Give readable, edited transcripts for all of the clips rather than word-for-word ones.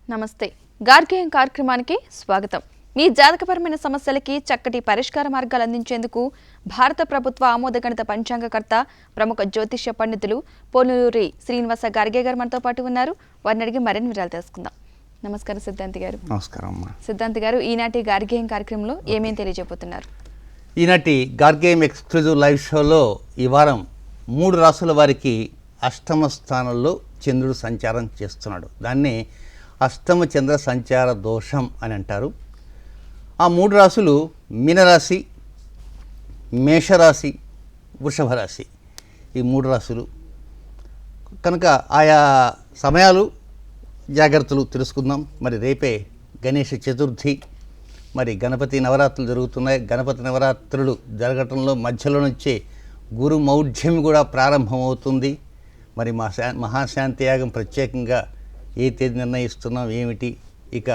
నమస్తే. గార్గేయం కార్యక్రమానికి స్వాగతం. మీ జాతకపరమైన సమస్యలకి చక్కటి పరిష్కార మార్గాలు అందించేందుకు భారత ప్రభుత్వ ఆమోదగణిత పంచాంగకర్త ప్రముఖ జ్యోతిష్య పండితులు పోలూరి శ్రీనివాస గార్గే గారు మనతో పాటు ఉన్నారు. వారిని అడిగి మరిన్ని వివరాలు తెలుసుకుందాం. నమస్కారం సిద్ధాంతి గారు. నమస్కారం. సిద్ధాంతి గారు, ఈనాటి గార్గేయం కార్యక్రమంలో ఏమేమి తెలియజేయబోతున్నారు? ఈనాటి గార్గేయం ఎక్స్క్లూజివ్ లైవ్ షోలో ఈ వారం 3 రాసుల వారికి అష్టమ స్థానంలో చంద్రుడు సంచారం చేస్తున్నాడు. దాన్ని అష్టమ చంద్ర సంచార దోషం అని అంటారు. ఆ 3 రాశులు మీనరాశి, మేషరాశి, వృషభ రాశి. ఈ 3 రాశులు కనుక ఆయా సమయాలు జాగ్రత్తలు తెలుసుకుందాం. మరి రేపే గణేష చతుర్థి, మరి గణపతి నవరాత్రులు జరుగుతున్నాయి. గణపతి నవరాత్రులు జరగటంలో మధ్యలో నుంచే గురు మౌఢ్యం కూడా ప్రారంభమవుతుంది. మరి మహాశాంతి యాగం ప్రత్యేకంగా ఏ తేదీ నిర్ణయిస్తున్నాం ఏమిటి, ఇక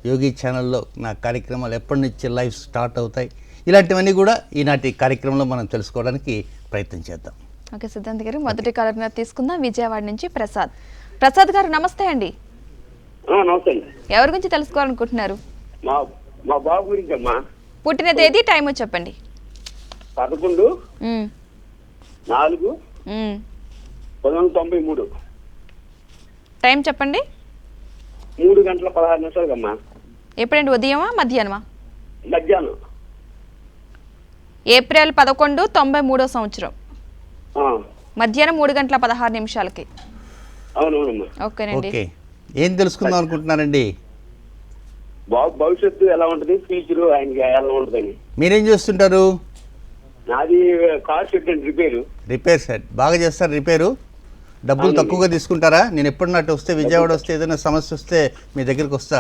యోగి ఛానల్లో నా కార్యక్రమాలు ఎప్పటి నుంచి లైవ్ స్టార్ట్ అవుతాయి, ఇలాంటివన్నీ కూడా ఈనాటి కార్యక్రమంలో మనం తెలుసుకోవడానికి ప్రయత్నం చేద్దాం. ఓకే సిద్ధాంతి గారు, మొదటి కాలర్ తీసుకుందాం. విజయవాడ నుంచి ప్రసాద్. ప్రసాద్ గారు నమస్తే అండి. నమస్తే అండి. ఎవరి గురించి తెలుసుకోవాలనుకుంటున్నారు? మా బాబు గురించి అమ్మా. పుట్టిన తేదీ, టైము చెప్పండి. 11/4/1993. టైం చెప్పండి. 3:16 అమ్మా. ఎప్పుడండి? ఉదయమా మధ్యాహ్నమా? మధ్యాహ్నం. ఏప్రిల్ 11, 93వ సంవత్సరం. మధ్యాహ్నం 3:16. అవునవునమ్మా. ఓకేనండి. ఓకే, ఏం తెలుసుకుందాం అనుకుంటున్నారండి? బాబు భవిష్యత్తు ఎలా ఉంటుంది, ఫ్యూచర్ ఆయనకి ఎలా ఉంటుందని. మీరేం చేస్తుంటారు? నాది కార్ షెడ్ అండి, రిపేర్ సెట్. బాగా చేస్తారు రిపేరు. డబ్బులు తక్కువగా తీసుకుంటారా? నేను ఎప్పుడున్నట్టు వస్తే, విజయవాడ వస్తే, ఏదైనా సమస్య వస్తే మీ దగ్గరికి వస్తా.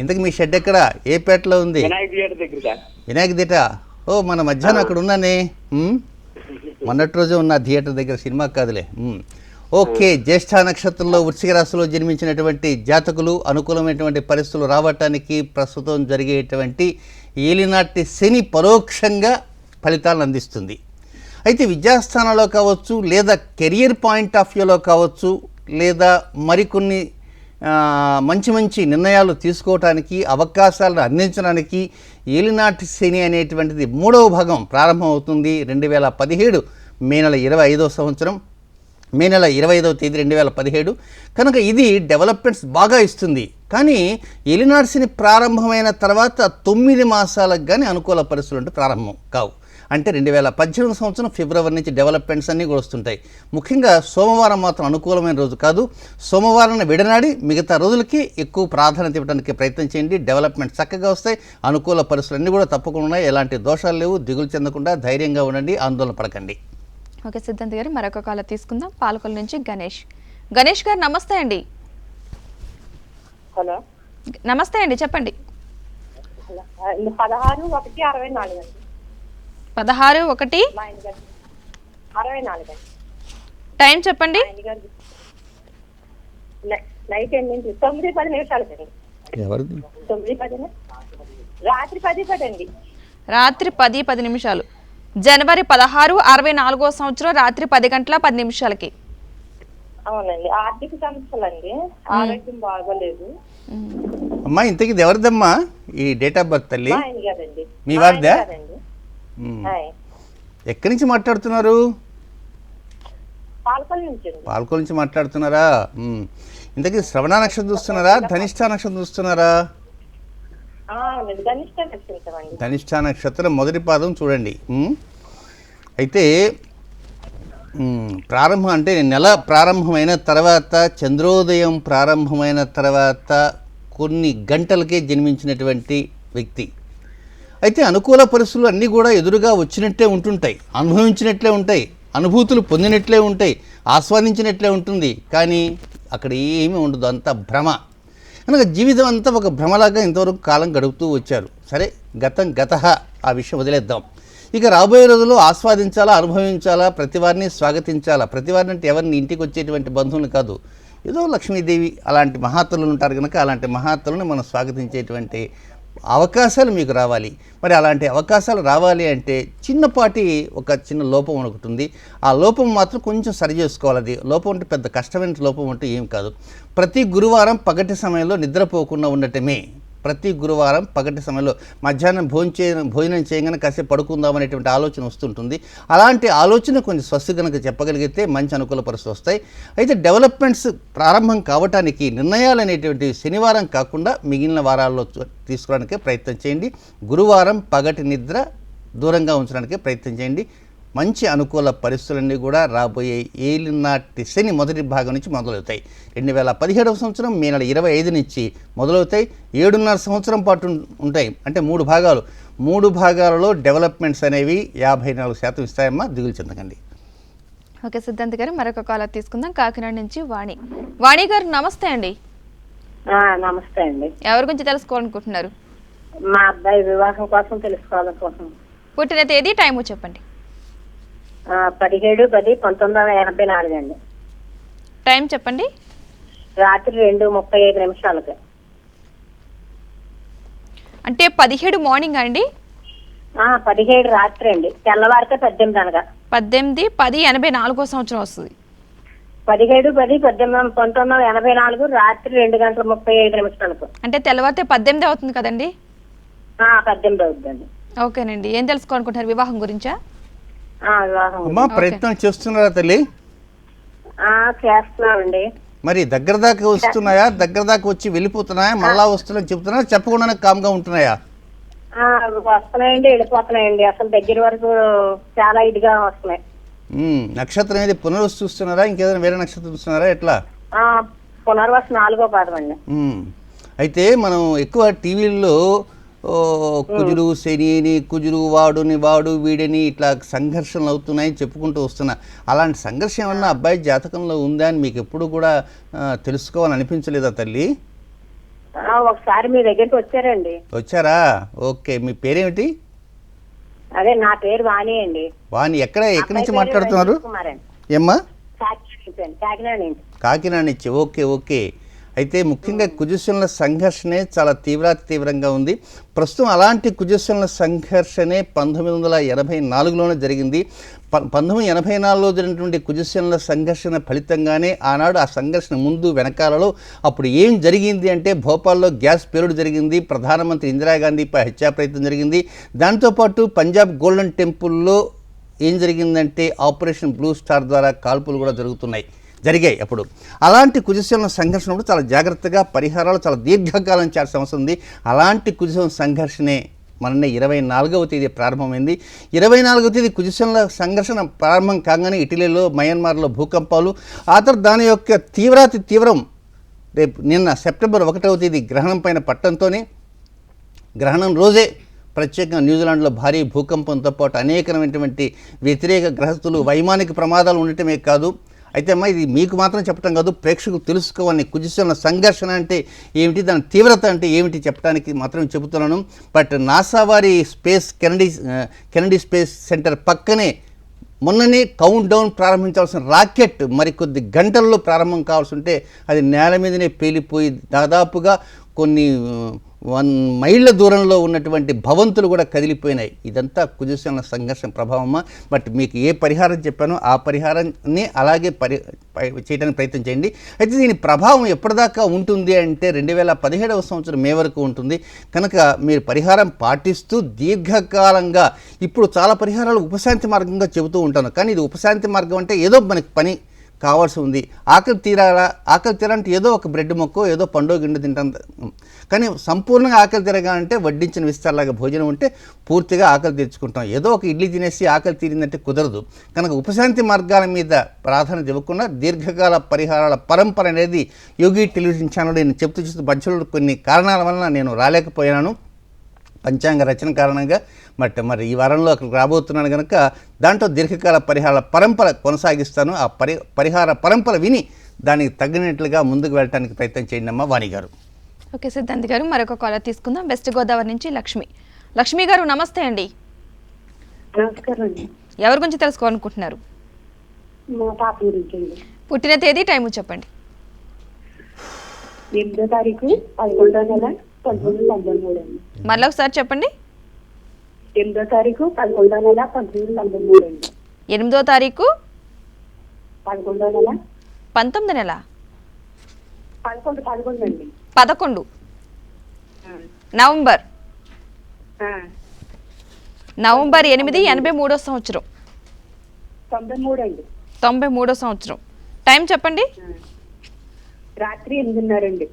ఇంతకు మీ షెడ్ ఎక్కడ, ఏ పేటలో ఉంది? వినాయక థియేటర్. ఓ, మన మధ్యాహ్నం అక్కడ ఉన్నానే. మొన్నటి రోజు ఉన్న థియేటర్ దగ్గర, సినిమా కాదులే. ఓకే, జ్యేష్ఠ నక్షత్రంలో వృశ్చిక రాశిలో జన్మించినటువంటి జాతకులు అనుకూలమైనటువంటి పరిస్థితులు రావటానికి ప్రస్తుతం జరిగేటువంటి ఏలినాటి శని పరోక్షంగా ఫలితాలను అందిస్తుంది. అయితే విద్యాస్థానంలో కావచ్చు, లేదా కెరియర్ పాయింట్ ఆఫ్ వ్యూలో కావచ్చు, లేదా మరికొన్ని మంచి మంచి నిర్ణయాలు తీసుకోవటానికి, అవకాశాలను అందించడానికి ఏలినాటి శని అనేటువంటిది 3వ భాగం ప్రారంభమవుతుంది. 2017 మే నెల 25వ సంవత్సరం, మే నెల 25వ తేదీ 2017. కనుక ఇది డెవలప్మెంట్స్ బాగా ఇస్తుంది. కానీ ఏలినాటి శని ప్రారంభమైన తర్వాత 9 మాసాలకు కానీ అనుకూల పరిస్థితులు అంటే ప్రారంభం కావు. అంటే 2018 సంవత్సరం ఫిబ్రవరి నుంచి డెవలప్మెంట్స్ అన్నీ కూడా వస్తుంటాయి. ముఖ్యంగా సోమవారం మాత్రం అనుకూలమైన రోజు కాదు. సోమవారాన్ని విడనాడి మిగతా రోజులకి ఎక్కువ ప్రాధాన్యత ఇవ్వడానికి ప్రయత్నం చేయండి. డెవలప్మెంట్ చక్కగా వస్తాయి. అనుకూల పరిస్థితులు అన్నీ కూడా తప్పకుండా ఉన్నాయి. ఎలాంటి దోషాలు లేవు. దిగులు చెందకుండా ధైర్యంగా ఉండండి, ఆందోళన పడకండి. ఓకే సిద్ధాంత్ గారు, మరొక కాల తీసుకుందాం. పాలకొల నుంచి గణేష్. గణేష్ గారు నమస్తే అండి. హలో, నమస్తే అండి, చెప్పండి. 16/1/64. 16/1/64. టైం చెప్పండి. నైట్ 9:10 ఎవరిది? 9:10, రాత్రి 10:10 అండి. రాత్రి 10:10. జనవరి 16, 64వ సంవత్సరం రాత్రి 10:10. అవునండి. ఆర్థిక సమస్యలండి, ఆరోగ్యం బాగోలేదు. అమ్మా, ఇంతకీ ఎవరిదమ్మా ఈ డేట్ ఆఫ్ బర్త్ తల్లి? మీ వారిదా? ఎక్కడి నుంచి మాట్లాడుతున్నారు? పాలకొల నుంచి మాట్లాడుతున్నారా? ఇంతకీ శ్రవణ నక్షత్రం చూస్తున్నారా, ధనిష్ఠ నక్షత్రం చూస్తున్నారా? ధనిష్ఠ నక్షత్రం మొదటి పాదం చూడండి. అయితే ప్రారంభం అంటే నెల ప్రారంభమైన తర్వాత, చంద్రోదయం ప్రారంభమైన తర్వాత కొన్ని గంటలకే జన్మించినటువంటి వ్యక్తి. అయితే అనుకూల పరిస్థితులు అన్నీ కూడా ఎదురుగా వచ్చినట్టే ఉంటుంటాయి, అనుభవించినట్లే ఉంటాయి, అనుభూతులు పొందినట్లే ఉంటాయి, ఆస్వాదించినట్లే ఉంటుంది. కానీ అక్కడ ఏమీ ఉండదు, అంత భ్రమ. కనుక జీవితం అంతా ఒక భ్రమలాగా ఇంతవరకు కాలం గడుపుతూ వచ్చారు. సరే, గతః ఆ విషయం వదిలేద్దాం. ఇక రాబోయే రోజుల్లో ఆస్వాదించాలా, అనుభవించాలా, ప్రతివారిని స్వాగతించాలా. ప్రతివారిని అంటే ఎవరిని ఇంటికి వచ్చేటువంటి బంధువులు కాదు, ఏదో లక్ష్మీదేవి అలాంటి మహాత్ములు ఉంటారు కనుక అలాంటి మహాత్ములను మనం స్వాగతించేటువంటి అవకాశాలు మీకు రావాలి. మరి అలాంటి అవకాశాలు రావాలి అంటే చిన్నపాటి ఒక చిన్న లోపం ఒకటి ఉంది. ఆ లోపం మాత్రం కొంచెం సరి చేసుకోవాలి. అది లోపం అంటే పెద్ద కష్టమైన లోపం అంటే ఏం కాదు. ప్రతి గురువారం పగటి సమయంలో నిద్రపోకుండా ఉండటమే. ప్రతి గురువారం పగటి సమయంలో మధ్యాహ్నం భోజనం చేయగానే కాసేపు పడుకుందాం అనేటువంటి ఆలోచన వస్తుంటుంది. అలాంటి ఆలోచన కొంచెం స్వస్తి కనుక చెప్పగలిగితే మంచి అనుకూల పరిస్థితులు వస్తాయి. అయితే డెవలప్మెంట్స్ ప్రారంభం కావటానికి నిర్ణయాలు అనేటువంటి శనివారం కాకుండా మిగిలిన వారాల్లో తీసుకోవడానికి ప్రయత్నం చేయండి. గురువారం పగటి నిద్ర దూరంగా ఉంచడానికి ప్రయత్నం చేయండి. మంచి అనుకూల పరిస్థితులన్నీ కూడా రాబోయే ఏలినాటి శని మొదటి భాగం నుంచి మొదలవుతాయి. 2017వ సంవత్సరం మే నెల 25 నుంచి మొదలవుతాయి. 7.5 సంవత్సరం పాటు ఉంటాయి. అంటే 3 భాగాలు. 3 భాగాలలో డెవలప్మెంట్స్ అనేవి 54% ఇస్తాయమ్మా, దిగులు చెందకండి. ఓకే సిద్ధాంత్ గారు, మరొక కాలర్ తీసుకుందాం. కాకినాడ నుంచి వాణి గారు నమస్తే అండి. నమస్తే అండి. ఎవరి గురించి తెలుసుకోవాలనుకుంటున్నారు? మా అబ్బాయి వివాహం కోసం తెలుసుకోవాలనుకుంటున్నాను. పుట్టిన తేదీ, టైము చెప్పండి. 17/10/1984 అండి. టైం చెప్పండి. రాత్రి 2:35 అంటే 17 మార్నింగ్ అండి? 17 రాత్రి అండి. తెల్లవారితే 18 అనగా 18/10/84 సంవత్సరం వస్తుంది. 17/10/1984 రాత్రి 2:35 అంటే తెల్లవారితే 18 అవుతుంది కదండి? 18 అవుతుందండి. ఓకేనండి. ఏం తెలుసుకోవాలనుకుంటున్నారు? వివాహం గురించా? వివాహం అమ్మా ప్రయత్నం చేస్తున్నారా తల్లి? చేస్తున్నామండి. మరి దగ్గర దాకా వస్తున్నాయా? దగ్గర దాకా వచ్చి వెళ్ళిపోతున్నాయా? మళ్ళా వస్తున్నాయని చెప్తున్నాయా? చెప్పకుండానే కామ్గా ఉంటున్నాయా? వస్తున్నాయండి, వెళ్ళిపోతున్నాయండి. అసలు దగ్గర వరకు చాలా ఇదిగా వస్తున్నాయి. నక్షత్రం ఏది పునర్వసు చూస్తున్నారా? ఇంకేదైనా వేరే నక్షత్రం చూస్తున్నారా? ఎట్లా? పునర్వసు 4వ పాదం అండి. అయితే మనం ఎక్కువ టీవీల్లో కుజుడు శనిని, కుజుడు వాడు వీడిని ఇట్లా సంఘర్షణలు అవుతున్నాయని చెప్పుకుంటూ వస్తున్నా. అలాంటి సంఘర్షణ ఏమన్నా అబ్బాయి జాతకంలో ఉందా అని మీకు ఎప్పుడు కూడా తెలుసుకోవాలని అనిపించలేదా తల్లి? ఒకసారి మీ దగ్గరికి వచ్చారండి. వచ్చారా? ఓకే. మీ పేరేమిటి? అదే నా పేరు వాణి అండి. వాణి. ఎక్కడి నుంచి మాట్లాడుతున్నారు? ఏమ్మా? కాకినాడ నుంచి. ఓకే. అయితే ముఖ్యంగా కుజశనుల సంఘర్షణే చాలా తీవ్రంగా ఉంది. ప్రస్తుతం అలాంటి కుజశనుల సంఘర్షణే 1984లోనే జరిగింది. 1984లో జరిగినటువంటి కుజశనుల సంఘర్షణ ఫలితంగానే ఆనాడు ఆ సంఘర్షణ ముందు వెనకాలలో అప్పుడు ఏం జరిగింది అంటే భోపాల్లో గ్యాస్ పేలుడు జరిగింది. ప్రధానమంత్రి ఇందిరాగాంధీపై హత్యా ప్రయత్నం జరిగింది. దాంతోపాటు పంజాబ్ గోల్డెన్ టెంపుల్లో ఏం జరిగిందంటే ఆపరేషన్ బ్లూ స్టార్ ద్వారా కాల్పులు కూడా జరిగాయి. అప్పుడు అలాంటి కుజశనుల సంఘర్షణ కూడా చాలా జాగ్రత్తగా పరిహారాలు చాలా దీర్ఘకాలం చేయాల్సిన అవసరం ఉంది. అలాంటి కుజశనుల సంఘర్షణే మొన్న 24వ తేదీ ప్రారంభమైంది. 24వ తేదీ కుజశనుల సంఘర్షణ ప్రారంభం కాగానే ఇటలీలో, మయన్మార్లో భూకంపాలు, ఆ తర్వాత దాని యొక్క తీవ్రం రేపు నిన్న సెప్టెంబర్ 1వ తేదీ గ్రహణం పైన పట్టడంతోనే గ్రహణం రోజే ప్రత్యేకంగా న్యూజిలాండ్లో భారీ భూకంపంతో పాటు అనేకమైనటువంటి వ్యతిరేక గ్రహస్తులు, వైమానిక ప్రమాదాలు ఉండటమే కాదు. అయితే అమ్మా ఇది మీకు మాత్రం చెప్పడం కాదు, ప్రేక్షకులు తెలుసుకోవాలని. కుజశనుల సంఘర్షణ అంటే ఏమిటి, దాని తీవ్రత అంటే ఏమిటి చెప్పడానికి మాత్రం చెబుతున్నాను. బట్ నాసా వారి కెనడీ స్పేస్ సెంటర్ పక్కనే మొన్ననే కౌంట్ డౌన్ ప్రారంభించాల్సిన రాకెట్ మరికొద్ది గంటల్లో ప్రారంభం కావాల్సి ఉంటే అది నేల మీదనే పేలిపోయి దాదాపుగా కొన్ని 1 మైళ్ళ దూరంలో ఉన్నటువంటి భవంతులు కూడా కదిలిపోయినాయి. ఇదంతా కుజశనుల సంఘర్షణ ప్రభావమా. బట్ మీకు ఏ పరిహారం చెప్పానో ఆ పరిహారాన్ని అలాగే చేయడానికి ప్రయత్నం చేయండి. అయితే దీని ప్రభావం ఎప్పటిదాకా ఉంటుంది అంటే 2017వ సంవత్సరం మే వరకు ఉంటుంది. కనుక మీరు పరిహారం పాటిస్తూ దీర్ఘకాలంగా, ఇప్పుడు చాలా పరిహారాలు ఉపశాంతి మార్గంగా చెబుతూ ఉంటాను, కానీ ఇది ఉపశాంతి మార్గం అంటే ఏదో మనకి పని కావాల్సి ఉంది. ఆకలి తీరాలంటే ఏదో ఒక బ్రెడ్ మొక్కో ఏదో పండో గిండు తింటాం. కానీ సంపూర్ణంగా ఆకలి తీరగాలంటే వడ్డించిన విస్తారలాగా భోజనం ఉంటే పూర్తిగా ఆకలి తీర్చుకుంటాం. ఏదో ఒక ఇడ్లీ తినేసి ఆకలి తీరిందంటే కుదరదు. కనుక ఉపశాంతి మార్గాల మీద ప్రాధాన్యత ఇవ్వకుండా దీర్ఘకాల పరిహారాల పరంపర అనేది యోగి టెలివిజన్ ఛానల్ నేను చెప్తూ మధ్యలో కొన్ని కారణాల వలన నేను రాలేకపోయాను, పంచాంగ రచన కారణంగా. మరి ఈ వారంలో అక్కడికి రాబోతున్నాను కనుక దాంట్లో దీర్ఘకాల పరిహారాల పరంపర కొనసాగిస్తాను. ఆ పరిహార పరంపర విని దానికి తగినట్లుగా ముందుకు వెళ్ళడానికి ప్రయత్నం చేయండి అమ్మా వాణి గారు. ఓకే సిద్ధాంత్ గారు, మరొక కాలర్ తీసుకుందాం. వెస్ట్ గోదావరి నుంచి లక్ష్మి గారు నమస్తే అండి. నమస్కారం అండి. ఎవరి గురించి తెలుసుకోవాలనుకుంటున్నారు? మా పాప గురించి. పుట్టిన తేదీ, టైము చెప్పండి. 8వ తారీఖు 11వ నెల 1993 అండి. మళ్ళీ ఒకసారి చెప్పండి. 8వ తారీఖు 11వ నెల 1993 అండి. 8వ తారీఖు 11వ నెల 19 నెల 11 అండి. 11 నవంబర్ 8 83వ సంవత్సరం. 93 అండి. 93వ సంవత్సరం. టైం చెప్పండి. రాత్రి 8:30 అండి.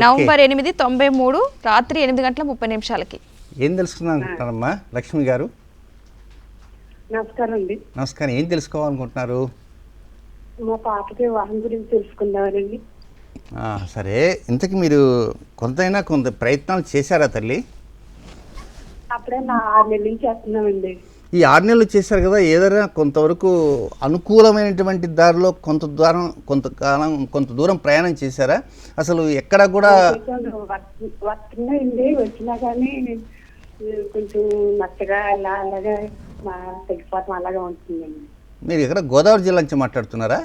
నవంబర్ 8 93 రాత్రి 8:30 ఏం తెలుసుకుందామనుకుంటున్నారమ్మా లక్ష్మి గారు? నమస్కారం అండి. నమస్కారం. ఏం తెలుసుకోవాలనుకుంటున్నారు? మా పాపకి వివాహం గురించి తెలుసుకుందామనండి. సరే, ఇంతకు మీరు కొంత ప్రయత్నాలు చేశారా తల్లి? అప్పుడే 6 నెలల నుంచి చేస్తున్నామండి. ఈ 6 నెలలు చేశారు కదా, ఏదైనా కొంతవరకు అనుకూలమైనటువంటి దారిలో కొంత దూరం ప్రయాణం చేశారా? అసలు ఎక్కడ కూడా వస్తున్నాయండి, వచ్చినా కానీ కొంచెం నచ్చగా అలాగా తగ్గిపోతాం అలాగా ఉంటుందండి. మీరు ఎక్కడ గోదావరి జిల్లా నుంచి మాట్లాడుతున్నారా?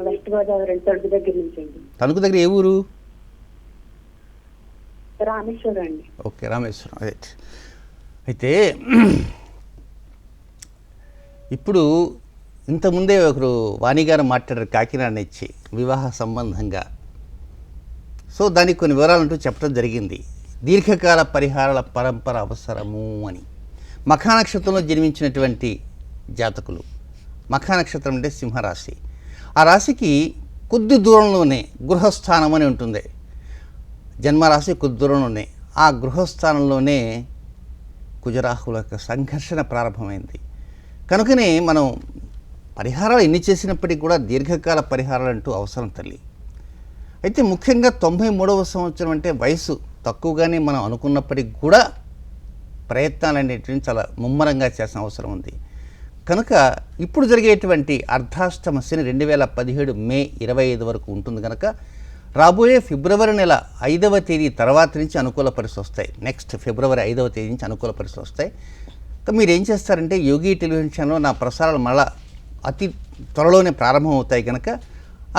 వెస్ట్ గోదావరి తణుకు దగ్గర నుంచి అండి. తణుకు దగ్గర ఏ ఊరు? రామేశ్వరం అండి. ఓకే, రామేశ్వరం. రైట్. అయితే ఇప్పుడు ఇంతకుముందే ఒకరు వాణిగారు మాట్లాడారు కాకినాడ నుంచి వివాహ సంబంధంగా. సో దానికి కొన్ని వివరాలంటూ చెప్పడం జరిగింది. దీర్ఘకాల పరిహారాల పరంపర అవసరము అని. మఖా నక్షత్రంలో జన్మించినటువంటి జాతకులు, మఖా నక్షత్రం అంటే సింహరాశి, ఆ రాశికి కొద్ది దూరంలోనే గృహస్థానం అని ఉంటుంది. జన్మరాశి కొద్ది దూరంలోనే ఆ గృహస్థానంలోనే కుజరాహుల యొక్క సంఘర్షణ ప్రారంభమైంది. కనుకనే మనం పరిహారాలు ఎన్ని చేసినప్పటికీ కూడా దీర్ఘకాల పరిహారాలు అంటూ అవసరం తల్లి. అయితే ముఖ్యంగా 93వ సంవత్సరం అంటే వయసు తక్కువగానే మనం అనుకున్నప్పటికీ కూడా ప్రయత్నాలు అనేటివి చాలా ముమ్మరంగా చేసిన అవసరం ఉంది. కనుక ఇప్పుడు జరిగేటువంటి అర్ధాష్టమ శని 2017 మే 25 వరకు ఉంటుంది. కనుక రాబోయే ఫిబ్రవరి నెల 5వ తేదీ తర్వాత నుంచి అనుకూల పరిస్థితులు వస్తాయి. నెక్స్ట్ ఫిబ్రవరి 5వ తేదీ నుంచి అనుకూల పరిస్థితులు వస్తాయి. మీరు ఏం చేస్తారంటే యోగి టెలివిజన్ ఛానల్లో నా ప్రసారాలు మళ్ళా అతి త్వరలోనే ప్రారంభం అవుతాయి. కనుక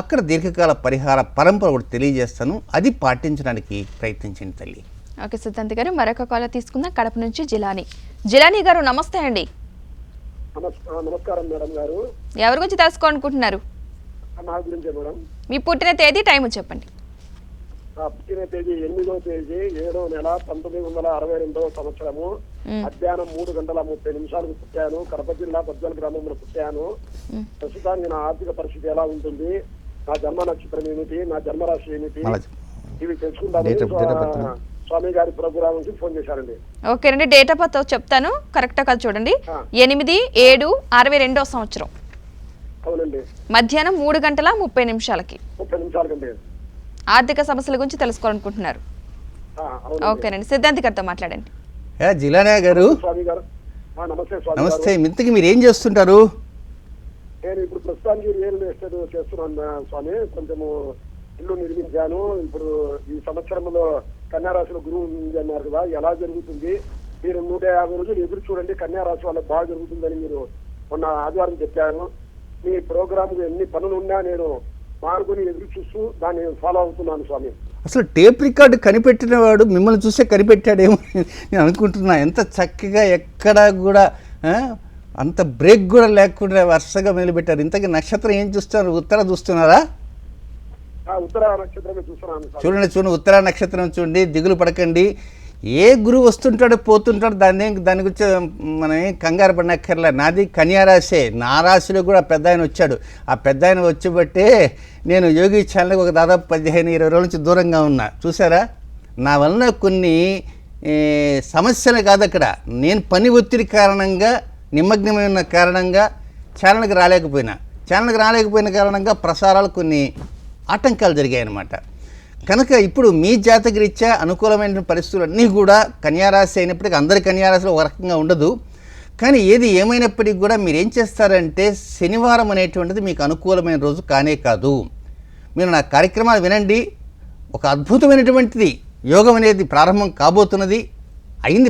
అక్కడ దీర్ఘకాల పరిహార పరంపర ఒకటి తెలియజేస్తాను, అది పాటించడానికి ప్రయత్నించండి తల్లి. ఓకే సిద్ధాంత్ గారు, మరొక కాల్ తీసుకుందాం. కడప నుంచి జిలానీ గారు నమస్తే అండి. నమస్కారం మేడం గారు. ఎవరి గురించి తెలుసుకోవాలనుకుంటున్నారు? నా గురించే మేడం. మీ పుట్టిన తేదీ, టైం చెప్పండి. నా పుట్టిన తేదీ 8వ తేదీ 7వ నెల 1962వ సంవత్సరము మధ్యాహ్నం 3:30 పుట్టాను. కడప జిల్లా బొజ్జల గ్రామంలో పుట్టాను. ప్రస్తుతానికి నా ఆర్థిక పరిస్థితి ఎలా ఉంటుంది, నా జన్మ నక్షత్రం ఏమిటి, నా జన్మరాశి ఏమిటి, ఇవి తెలుసుకుంటాను. స్వామి గారి ప్రోగ్రామ్ నుంచి ఫోన్ చేశారండి. ఓకేనండి, డేట్ ఆఫ్ బర్త్ చెప్తాను, కరెక్టా కదా చూడండి. 8/7/62వ సంవత్సరం. అవునండి. మధ్యాహ్నం 3:30 కంటే ఆర్థిక సమస్యల గురించి తెలుసుకోవాలనుకుంటున్నారు. ఓకేనండి, సిద్ధాంత్ గారితో మాట్లాడండి. జిలానా గారు స్వామి గారు నమస్తే. నమస్తే. ఇంతకీ మీరు ఏం చేస్తుంటారు? నేను ఇప్పుడు ప్రస్తుతానికి రియల్ ఎస్టేట్ చేస్తున్నాను స్వామి. కొంచెము ఇల్లు నిర్మించాను. ఇప్పుడు ఈ సంవత్సరంలో కన్యారాశిలో గురువు ఉంది అన్నారు కదా, ఎలా జరుగుతుంది? మీరు 150 రోజులు ఎదురు చూడండి, కన్యారాశి వాళ్ళకి బాగా జరుగుతుందని మీరు మొన్న ఆదివారం చెప్పాను. మీ ప్రోగ్రామ్ ఎన్ని పనులు ఉన్నా నేను మానుకొని ఎదురు చూస్తూ దాన్ని ఫాలో అవుతున్నాను స్వామి. అసలు టేప్ రికార్డు కనిపెట్టిన వాడు మిమ్మల్ని చూసే కనిపెట్టాడేమో నేను అనుకుంటున్నా. ఎంత చక్కగా ఎక్కడా కూడా అంత బ్రేక్ కూడా లేకుండా వరుసగా మొదలుపెట్టారు. ఇంతకీ నక్షత్రం ఏం చూస్తున్నారు? ఉత్తర చూస్తున్నారా? ఉత్తర నక్షత్రమే చూస్తున్నాను. చూడండి, ఉత్తర నక్షత్రం చూడండి, దిగులు పడకండి. ఏ గురువు వస్తుంటాడో పోతుంటాడు, దాని గురించి మనం కంగారు పడినక్కర్లే. నాది కన్యారాశే, నా రాశిలో కూడా పెద్ద ఆయన వచ్చాడు. ఆ పెద్ద ఆయన వచ్చిబట్టే నేను యోగి ఛానల్కి ఒక దాదాపు 15-20 రోజుల నుంచి దూరంగా ఉన్నా. చూసారా, నా వలన కొన్ని సమస్యలు కాదు అక్కడ, నేను పని ఒత్తిడి కారణంగా నిమగ్నమై ఉన్న కారణంగా ఛానల్కి రాలేకపోయిన కారణంగా ప్రసారాలు కొన్ని ఆటంకాలు జరిగాయి అన్నమాట. కనుక ఇప్పుడు మీ జాతకరీత్యా అనుకూలమైన పరిస్థితులు అన్నీ కూడా కన్యారాశి అయినప్పటికీ అందరి కన్యారాశిలో ఒక రకంగా ఉండదు. కానీ ఏది ఏమైనప్పటికీ కూడా మీరు ఏం చేస్తారంటే శనివారం అనేటువంటిది మీకు అనుకూలమైన రోజు కానే కాదు. మీరు నా కార్యక్రమాలు వినండి. ఒక అద్భుతమైనటువంటిది యోగం అనేది ప్రారంభం కాబోతున్నది,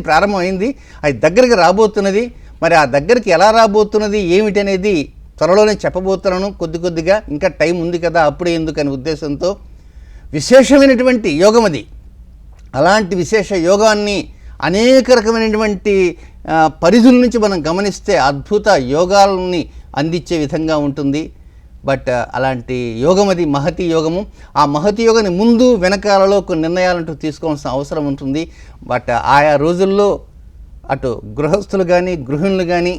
ప్రారంభమైంది, అది దగ్గరికి రాబోతున్నది. మరి ఆ దగ్గరికి ఎలా రాబోతున్నది ఏమిటి అనేది త్వరలోనే చెప్పబోతున్నాను. కొద్దిగా ఇంకా టైం ఉంది కదా, అప్పుడే ఎందుకు అనే ఉద్దేశంతో విశేషమైనటువంటి యోగం అది. అలాంటి విశేష యోగాన్ని అనేక రకమైనటువంటి పరిధుల నుంచి మనం గమనిస్తే అద్భుత యోగాలని అందించే విధంగా ఉంటుంది. బట్ అలాంటి యోగం అది మహతి యోగము. ఆ మహతి యోగాన్ని ముందు వెనకాలలో కొన్ని నిర్ణయాలంటూ తీసుకోవాల్సిన అవసరం ఉంటుంది. బట్ ఆయా రోజుల్లో అటు గృహస్థులు కానీ గృహిణులు కానీ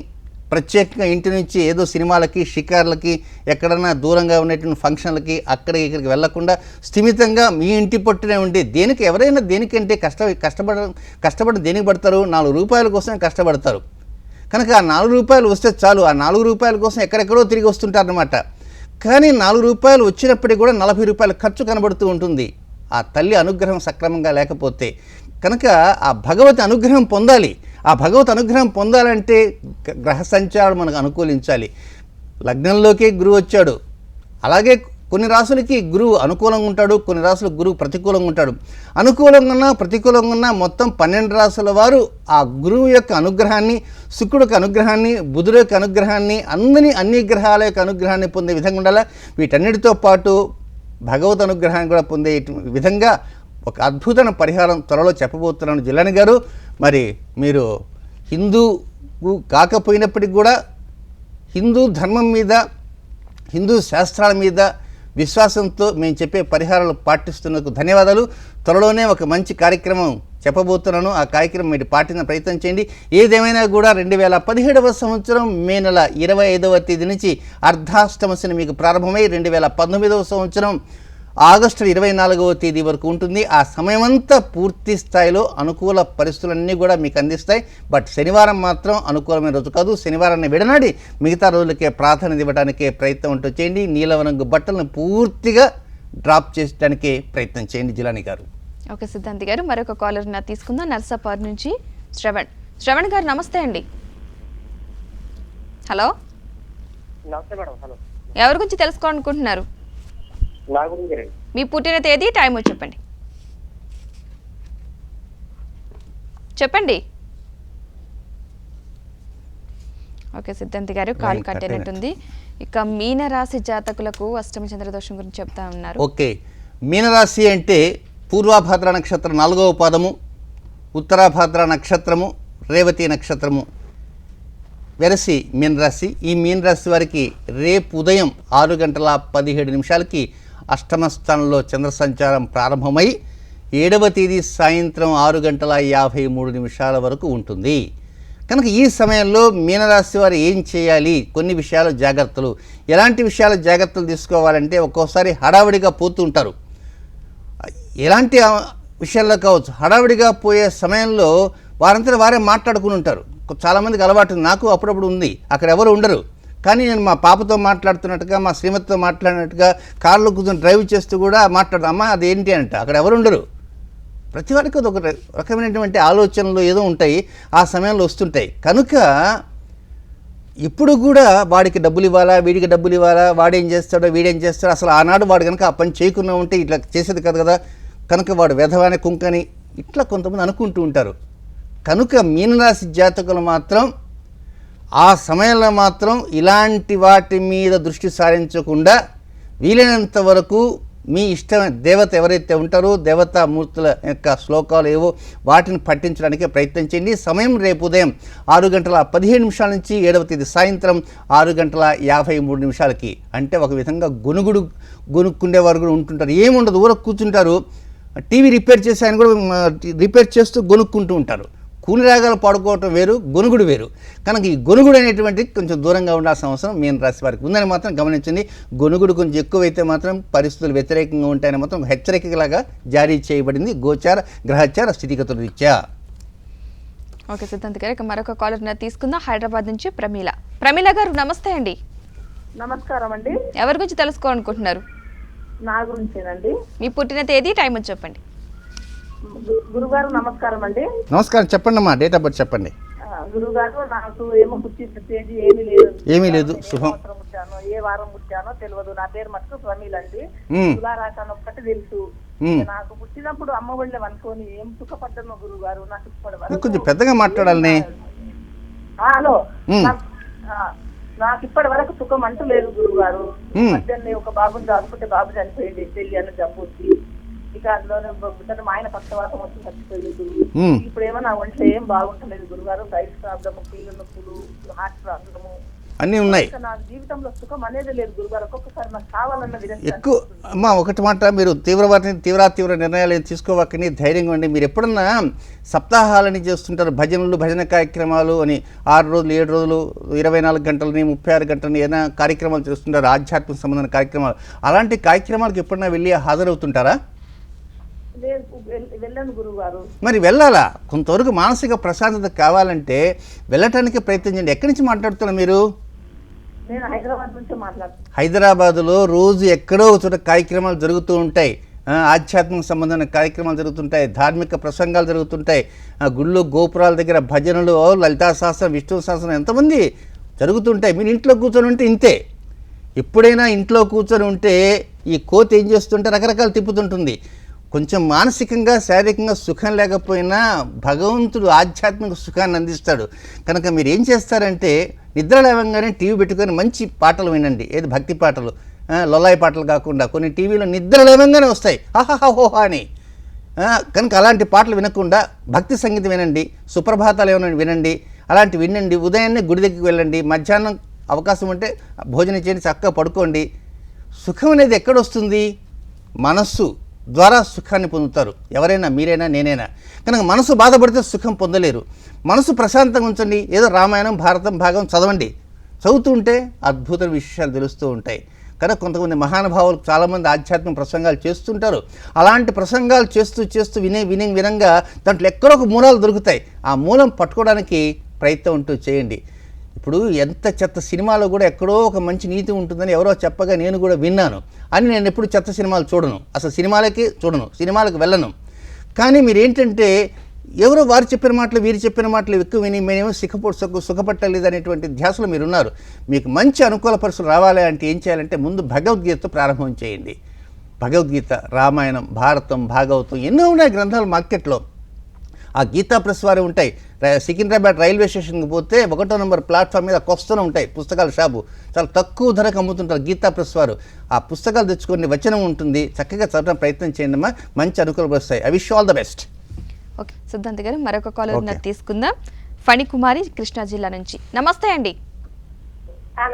ప్రత్యేకంగా ఇంటి నుంచి ఏదో సినిమాలకి షికార్లకి ఎక్కడన్నా దూరంగా ఉన్నటువంటి ఫంక్షన్లకి అక్కడికి ఇక్కడికి వెళ్లకుండా స్థిమితంగా మీ ఇంటి పట్టునే ఉండి దేనికి ఎవరైనా దేనికంటే కష్టపడి దేనికి పడతారు? 4 రూపాయల కోసమే కష్టపడతారు. కనుక ఆ 4 రూపాయలు వస్తే చాలు. ఆ 4 రూపాయల కోసం ఎక్కడెక్కడో తిరిగి వస్తుంటారన్నమాట. కానీ 4 రూపాయలు వచ్చినప్పటికీ కూడా 40 రూపాయల ఖర్చు కనబడుతూ ఉంటుంది ఆ తల్లి అనుగ్రహం సక్రమంగా లేకపోతే. కనుక ఆ భగవతి అనుగ్రహం పొందాలి. ఆ భగవత్ అనుగ్రహం పొందాలంటే గ్రహ సంచారం మనకు అనుకూలించాలి. లగ్నంలోకే గురువు వచ్చాడు. అలాగే కొన్ని రాసులకి గురువు అనుకూలంగా ఉంటాడు, కొన్ని రాసులకు గురువు ప్రతికూలంగా ఉంటాడు. అనుకూలంగా ఉన్నా ప్రతికూలంగా ఉన్నా మొత్తం 12 రాసుల వారు ఆ గురువు యొక్క అనుగ్రహాన్ని, శుక్రుడి యొక్క అనుగ్రహాన్ని, బుధుడు యొక్క అనుగ్రహాన్ని, అన్ని గ్రహాల యొక్క అనుగ్రహాన్ని పొందే విధంగా ఉండాలి. వీటన్నిటితో పాటు భగవత్ అనుగ్రహాన్ని కూడా పొందే విధంగా ఒక అద్భుతమైన పరిహారం త్వరలో చెప్పబోతున్నాను జిల్లాని గారు. మరి మీరు హిందూ కాకపోయినప్పటికీ కూడా హిందూ ధర్మం మీద, హిందూ శాస్త్రాల మీద విశ్వాసంతో మేము చెప్పే పరిహారాలు పాటిస్తున్నందుకు ధన్యవాదాలు. త్వరలోనే ఒక మంచి కార్యక్రమం చెప్పబోతున్నాను. ఆ కార్యక్రమం మీరు పాటించిన ప్రయత్నం చేయండి. ఏదేమైనా కూడా 2017వ సంవత్సరం మే నెల 25వ తేదీ నుంచి అర్ధాష్టమ శని మీకు ప్రారంభమై 2019వ సంవత్సరం ఆగస్టు 24వ తేదీ వరకు ఉంటుంది. ఆ సమయమంతా పూర్తి స్థాయిలో అనుకూల పరిస్థితులన్నీ కూడా మీకు అందిస్తాయి. బట్ శనివారం మాత్రం అనుకూలమైన రోజు కాదు. శనివారాన్ని విడనాడి మిగతా రోజులకే ప్రాధాన్యత ఇవ్వడానికే ప్రయత్నం ఉంటూ చేయండి. నీలవరంగు బట్టలను పూర్తిగా డ్రాప్ చేయడానికే ప్రయత్నం చేయండి జిలాని గారు. ఓకే సిద్ధాంతి గారు, మరొక కాలర్ నా తీసుకుందాం. నర్సాపూర్ నుంచి శ్రవణ్ గారు నమస్తే అండి. హలో, నమస్తే మేడం. హలో, ఎవరి గురించి తెలుసుకోవాలనుకుంటున్నారు? నా గురించి మీ పుట్టిన తేదీ, టైం చెప్పండి. ఓకే సిద్ధాంతి గారు, కాల్ కట్టినట్టుంది. ఇక మీనరాశి జాతకులకు అష్టమ చంద్రదోషం గురించి చెప్తా ఉన్నారు. ఓకే, మీనరాశి అంటే పూర్వాభాద్ర నక్షత్రం 4వ పాదము, ఉత్తరాభాద్ర నక్షత్రము, రేవతి నక్షత్రము వెరసి మీనరాశి. ఈ మీనరాశి వారికి రేపు ఉదయం 6:17 అష్టమ స్థానంలో చంద్ర సంచారం ప్రారంభమై 7వ తేదీ సాయంత్రం 6:53 వరకు ఉంటుంది. కనుక ఈ సమయంలో మీనరాశి వారు ఏం చేయాలి? కొన్ని విషయాలు జాగ్రత్తలు. ఎలాంటి విషయాలు జాగ్రత్తలు తీసుకోవాలంటే, ఒక్కోసారి హడావిడిగా పోతూ ఉంటారు. ఎలాంటి విషయాల్లో కావచ్చు, హడావిడిగా పోయే సమయంలో వారంతా వారే మాట్లాడుకుని ఉంటారు. చాలామందికి అలవాటు, నాకు అప్పుడప్పుడు ఉంది. అక్కడ ఎవరు ఉండరు, కానీ నేను మా పాపతో మాట్లాడుతున్నట్టుగా, మా శ్రీమతితో మాట్లాడినట్టుగా కార్లో కూర్చొని డ్రైవ్ చేస్తూ కూడా మాట్లాడతాం. అమ్మ అదేంటి అంట, అక్కడ ఎవరు ఉండరు. ప్రతి వారికి ఒక రకమైనటువంటి ఆలోచనలు ఏదో ఉంటాయి, ఆ సమయంలో వస్తుంటాయి. కనుక ఇప్పుడు కూడా వాడికి డబ్బులు ఇవ్వాలా, వీడికి డబ్బులు ఇవ్వాలా, వాడేం చేస్తాడో వీడేం చేస్తాడో, అసలు ఆనాడు వాడు కనుక ఆ పని చేయకుండా ఉంటే ఇట్లా చేసేది కాదు కదా, కనుక వాడు వెధవాని కుంకని ఇట్లా కొంతమంది అనుకుంటూ ఉంటారు. కనుక మీనరాశి జాతకులు మాత్రం ఆ సమయంలో మాత్రం ఇలాంటి వాటి మీద దృష్టి సారించకుండా వీలైనంత వరకు మీ ఇష్టమైన దేవత ఎవరైతే ఉంటారో దేవతామూర్తుల యొక్క శ్లోకాలు ఏవో వాటిని పఠించడానికి ప్రయత్నం చేయండి. సమయం రేపు ఉదయం 6:17 నుంచి 7వ తేదీ సాయంత్రం 6:53 అంటే ఒక విధంగా గొనుక్కుండేవారు కూడా ఉంటుంటారు. ఏముండదు, ఊరకు కూర్చుంటారు. టీవీ రిపేర్ చేసి ఆయన కూడా రిపేర్ చేస్తూ గొనుక్కుంటూ ఉంటారు. కూని రాగాలు పాడుకోవటం వేరు, గొనుగుడు వేరు. కనుక ఈ గొనుగుడు అనేటువంటి కొంచెం దూరంగా ఉండాల్సిన అవసరం మీన రాశి వారికి ఉందని మాత్రం గమనించండి. గొనుగుడు కొంచెం ఎక్కువైతే మాత్రం పరిస్థితులు వ్యతిరేకంగా ఉంటాయని మాత్రం హెచ్చరికలాగా జారీ చేయబడింది గోచార గ్రహచార స్థితిగతుల రీత్యా. ఓకే సిద్ధాంత్ గారు, ఇక మరొక కాలర్ తీసుకుందాం. హైదరాబాద్ నుంచి ప్రమీల గారు నమస్తే అండి. నమస్కారం అండి. ఎవరి గురించి తెలుసుకోవాలనుకుంటున్నారు? నా గురించేనండి. మీ పుట్టిన తేదీ, టైం చెప్పండి. గురుగారు నమస్కారం అండి. నమస్కారం, చెప్పండి అమ్మా, డేట్ ఆఫ్ బర్త్ చెప్పండి. గురుగారు నాకు ఏమో పుట్టిన తేదీ ఏమీ లేదు. శుభం. పుట్టాను, ఏ వారం పుట్టానో తెలియదు. నా పేరు మటుకు ప్రమీల అండి. తులారాశి ఒక్కటి తెలుసు. నాకు పుట్టినప్పుడు అమ్మ ఒళ్ళే అనుకోని ఏం సుఖపడ్డాను గురుగారు. నాకు ఇప్పటి కొంచెం పెద్దగా మాట్లాడాలని. హలో, నాకు ఇప్పటి వరకు సుఖం అంటూ లేదు గురుగారు. మధ్యాహ్నం ఒక బాబుని దాచుకుంటే బాబు చనిపోయింది, పెళ్లి అని జబ్బు వచ్చి. ఇక అందులోనే బిడ్డను మా ఆయన పక్షవాతం వచ్చి చచ్చిపోయేది. మ్మ్. ఇప్పుడేమో నా ఒంట్లో ఏం బాగుంటలేదు గురుగారు. గైడ్స్ ప్రాబ్లము, కీళ్ళ నొప్పులు, హార్ట్ ప్రాబ్లము, అన్నీ ఉన్నాయి. ఇక నా జీవితంలో సుఖం అనేది లేదు గురుగారు. ఒక్కొక్కసారి నాకు కావాలన్న విధంగా ఎక్కువ అమ్మా ఒకటి మాట, మీరు తీవ్ర నిర్ణయాలు ఏం తీసుకోవక్కని ధైర్యంగా ఉండి. మీరు ఎప్పుడన్నా సప్తాహాలని చేస్తుంటారు, భజనలు, భజన కార్యక్రమాలు అని 6 రోజులు 7 రోజులు 24 గంటలని 36 గంటలని ఏదైనా కార్యక్రమాలు చేస్తుంటారు, ఆధ్యాత్మిక సంబంధమైన కార్యక్రమాలు. అలాంటి కార్యక్రమాలకు ఎప్పుడన్నా వెళ్ళి హాజరవుతుంటారా? వెళ్ళను గురుగారు. మరి వెళ్ళాలా? కొంతవరకు మానసిక ప్రశాంతత కావాలంటే వెళ్ళటానికి ప్రయత్నం చేయండి. ఎక్కడి నుంచి మాట్లాడుతున్నారు మీరు? నేను హైదరాబాద్ నుంచి మాట్లాడుతున్నాను. హైదరాబాదులో రోజు ఎక్కడో ఒక చోట కార్యక్రమాలు జరుగుతూ ఉంటాయి, ఆధ్యాత్మిక సంబంధమైన కార్యక్రమాలు జరుగుతుంటాయి, ధార్మిక ప్రసంగాలు జరుగుతుంటాయి, గుళ్ళు గోపురాల దగ్గర భజనలు, లలితా సహస్రం, విష్ణు సహస్రం ఎంతమంది జరుగుతుంటాయి. మీరు ఇంట్లో కూర్చొని ఉంటే ఇంతే. ఎప్పుడైనా ఇంట్లో కూర్చొని ఉంటే ఈ కోతి ఏం చేస్తుంటే రకరకాలు తిప్పుతుంటుంది. కొంచెం మానసికంగా శారీరకంగా సుఖం లేకపోయినా భగవంతుడు ఆధ్యాత్మిక సుఖాన్ని అందిస్తాడు. కనుక మీరు ఏం చేస్తారంటే నిద్ర లేవగానే టీవీ పెట్టుకొని మంచి పాటలు వినండి. ఏది భక్తి పాటలు, లొల్లాయి పాటలు కాకుండా కొన్ని టీవీలో నిద్ర లేవగానే వస్తాయి హాహాహోహా అని. కనుక అలాంటి పాటలు వినకుండా భక్తి సంగీతం వినండి, సుప్రభాతాలు ఏమైనా వినండి, అలాంటివి వినండి. ఉదయాన్నే గుడి దగ్గరికి వెళ్ళండి, మధ్యాహ్నం అవకాశం ఉంటే భోజనం చేయండి, చక్కగా పడుకోండి. సుఖం అనేది ఎక్కడొస్తుంది? మనస్సు ద్వారా సుఖాన్ని పొందుతారు ఎవరైనా, మీరైనా నేనైనా. కనుక మనసు బాధపడితే సుఖం పొందలేరు. మనసు ప్రశాంతంగా ఉంచండి. ఏదో రామాయణం, భారతం, భాగం చదవండి. చదువుతూ ఉంటే అద్భుత విషయాలు తెలుస్తూ ఉంటాయి. కనుక కొంతమంది మహానుభావులు చాలామంది ఆధ్యాత్మిక ప్రసంగాలు చేస్తుంటారు. అలాంటి ప్రసంగాలు చేస్తూ వినంగా దాంట్లో ఎక్కడో ఒక మూలాలు దొరుకుతాయి. ఆ మూలం పట్టుకోవడానికి ప్రయత్నం ఉంటూ చేయండి. ఇప్పుడు ఎంత చెత్త సినిమాలో కూడా ఎక్కడో ఒక మంచి నీతి ఉంటుందని ఎవరో చెప్పగా నేను కూడా విన్నాను అని నేను ఎప్పుడు చెత్త సినిమాలు చూడను, అసలు సినిమాలకు వెళ్ళను. కానీ మీరు ఏంటంటే ఎవరో వారు చెప్పిన మాటలు వీరు చెప్పిన మాటలు ఎక్కువ విని మేమేమో సుఖపట్టలేదు అనేటువంటి ధ్యాసలో మీరున్నారు. మీకు మంచి అనుకూల పరిస్థితులు రావాలి అంటే ఏం చేయాలంటే ముందు భగవద్గీతతో ప్రారంభం చేయండి. భగవద్గీత, రామాయణం, భారతం, భాగవతం ఎన్నో ఉన్నాయి గ్రంథాలు మార్కెట్లో. ఆ గీతా ప్రెస్ వారు ఉంటాయి. సికింద్రాబాద్ రైల్వే స్టేషన్కి పోతే 1వ నెంబర్ ప్లాట్ఫామ్ మీద వస్తూనే ఉంటాయి పుస్తకాల షాపు. చాలా తక్కువ ధరకు అమ్ముతుంటారు గీతా ప్రెస్ వారు. ఆ పుస్తకాలు తెచ్చుకొని వచనం ఉంటుంది, చక్కగా చదవడం ప్రయత్నం చేయండి అమ్మా, మంచి అనుకూలం వస్తాయి. I wish all the best. Okay Siddhant గారు, మరొక కాలర్ తీసుకుందాం. ఫణికుమారి, కృష్ణా జిల్లా నుంచి. నమస్తే అండి.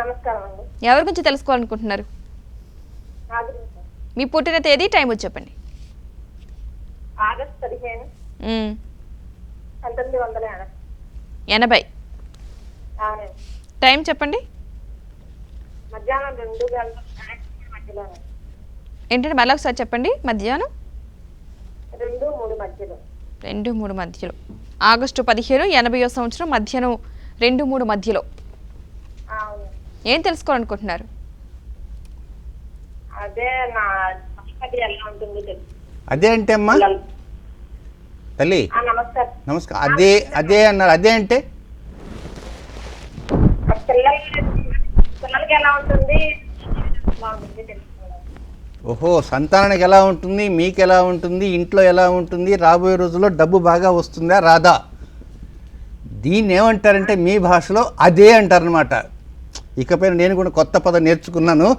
నమస్కారం అండి. ఎవరి గురించి తెలుసుకోవాలనుకుంటున్నారు? మీ పుట్టిన తేదీ, టైం వచ్చి చెప్పండి. ఆగస్ట్ 15, 1980. టైం చెప్పండి. మధ్యాహ్నం 2 గంటల మధ్యలో. ఏంటంటే మళ్ళీ ఒకసారి చెప్పండి. మధ్యాహ్నం 2-3 మధ్యలో. 2-3 మధ్యలో. ఆగస్టు 15, 80వ సంవత్సరం, మధ్యాహ్నం 2-3 మధ్యలో. ఏం తెలుసుకోవాలనుకుంటున్నారు? అదే నా ఎలా ఉంటుంది. అదే అంటే అమ్మా తల్లి నమస్కారం. అదే అన్నారు. అదే అంటే పిల్లలకి ఎలా ఉంటుంది, ఓహో సంతానానికి ఎలా ఉంటుంది, మీకు ఎలా ఉంటుంది, ఇంట్లో ఎలా ఉంటుంది, రాబోయే రోజుల్లో డబ్బు బాగా వస్తుందా రాదా, దీన్ని ఏమంటారంటే మీ భాషలో అదే అంటారనమాట. ఇకపైన నేను కూడా కొత్త పదం నేర్చుకున్నాను.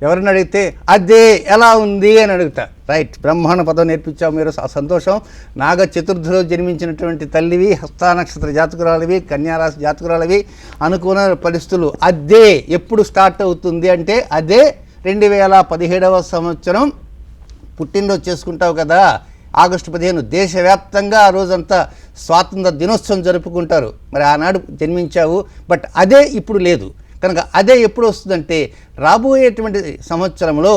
ఎవరిని అడిగితే అదే ఎలా ఉంది అని అడుగుతా. రైట్, బ్రహ్మాండ పదం నేర్పించావు మీరు, సంతోషం. నాగ చతుర్థిలో జన్మించినటువంటి తల్లివి, హస్త నక్షత్ర జాతకురాలివి, కన్యారాశి జాతకురాలివి, అనుకున్న పరిస్థితులు అదే ఎప్పుడు స్టార్ట్ అవుతుంది అంటే అదే 2017వ సంవత్సరం పుట్టినరోజు చేసుకుంటావు కదా, ఆగస్టు 15. దేశవ్యాప్తంగా ఆ రోజంతా స్వాతంత్ర దినోత్సవం జరుపుకుంటారు. మరి ఆనాడు జన్మించావు, బట్ అదే ఇప్పుడు లేదు. కనుక అదే ఎప్పుడు వస్తుందంటే రాబోయేటువంటి సంవత్సరంలో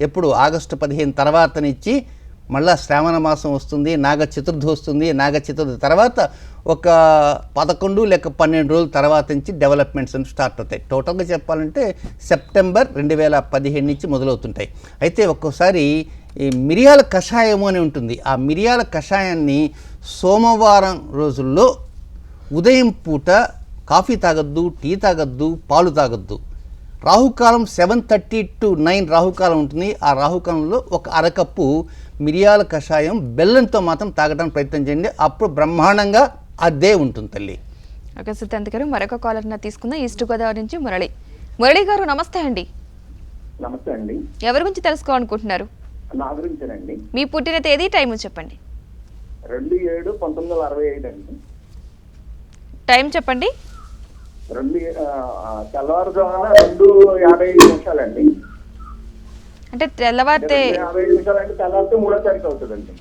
ఎప్పుడు ఆగస్టు 15 తర్వాత నుంచి మళ్ళా శ్రావణ మాసం వస్తుంది, నాగ చతుర్థి వస్తుంది. నాగ చతుర్థి తర్వాత ఒక 11 లేక 12 రోజుల తర్వాత నుంచి డెవలప్మెంట్స్ స్టార్ట్ అవుతాయి. టోటల్గా చెప్పాలంటే సెప్టెంబర్ 2015 నుంచి మొదలవుతుంటాయి. అయితే ఒక్కోసారి ఈ మిరియాల కషాయము అని ఉంటుంది. ఆ మిరియాల కషాయాన్ని సోమవారం రోజుల్లో ఉదయం పూట కాఫీ తాగొద్దు, టీ తాగొద్దు, పాలు తాగొద్దు. రాహుకాలం 7:30 to 9 రాహుకాలం ఉంటుంది. ఆ రాహుకాలంలో ఒక అరకప్పు మిరియాల కషాయం బెల్లంతో మాత్రం తాగడానికి ప్రయత్నం చేయండి. అప్పుడు బ్రహ్మాండంగా అదే ఉంటుంది తల్లి. ఓకే సిద్ధాంత్ గారు, మరొక కాలర్ని తీసుకుందాం. ఈస్ట్ గోదావరి నుంచి మురళి. మురళి గారు నమస్తే అండి. నమస్తే అండి. ఎవరి గురించి తెలుసుకోవాలనుకుంటున్నారు? నా గురించేనండి. మీ పుట్టిన తేదీ టైం చెప్పండి. 2/7/1965 అండి. టైం చెప్పండి. తెల్లవారుజామున 2:55 అండి. అంటే తెల్లవారితే 2:55 అంటే తెల్లవారితే 3వ తారీఖు అవుతుందండి.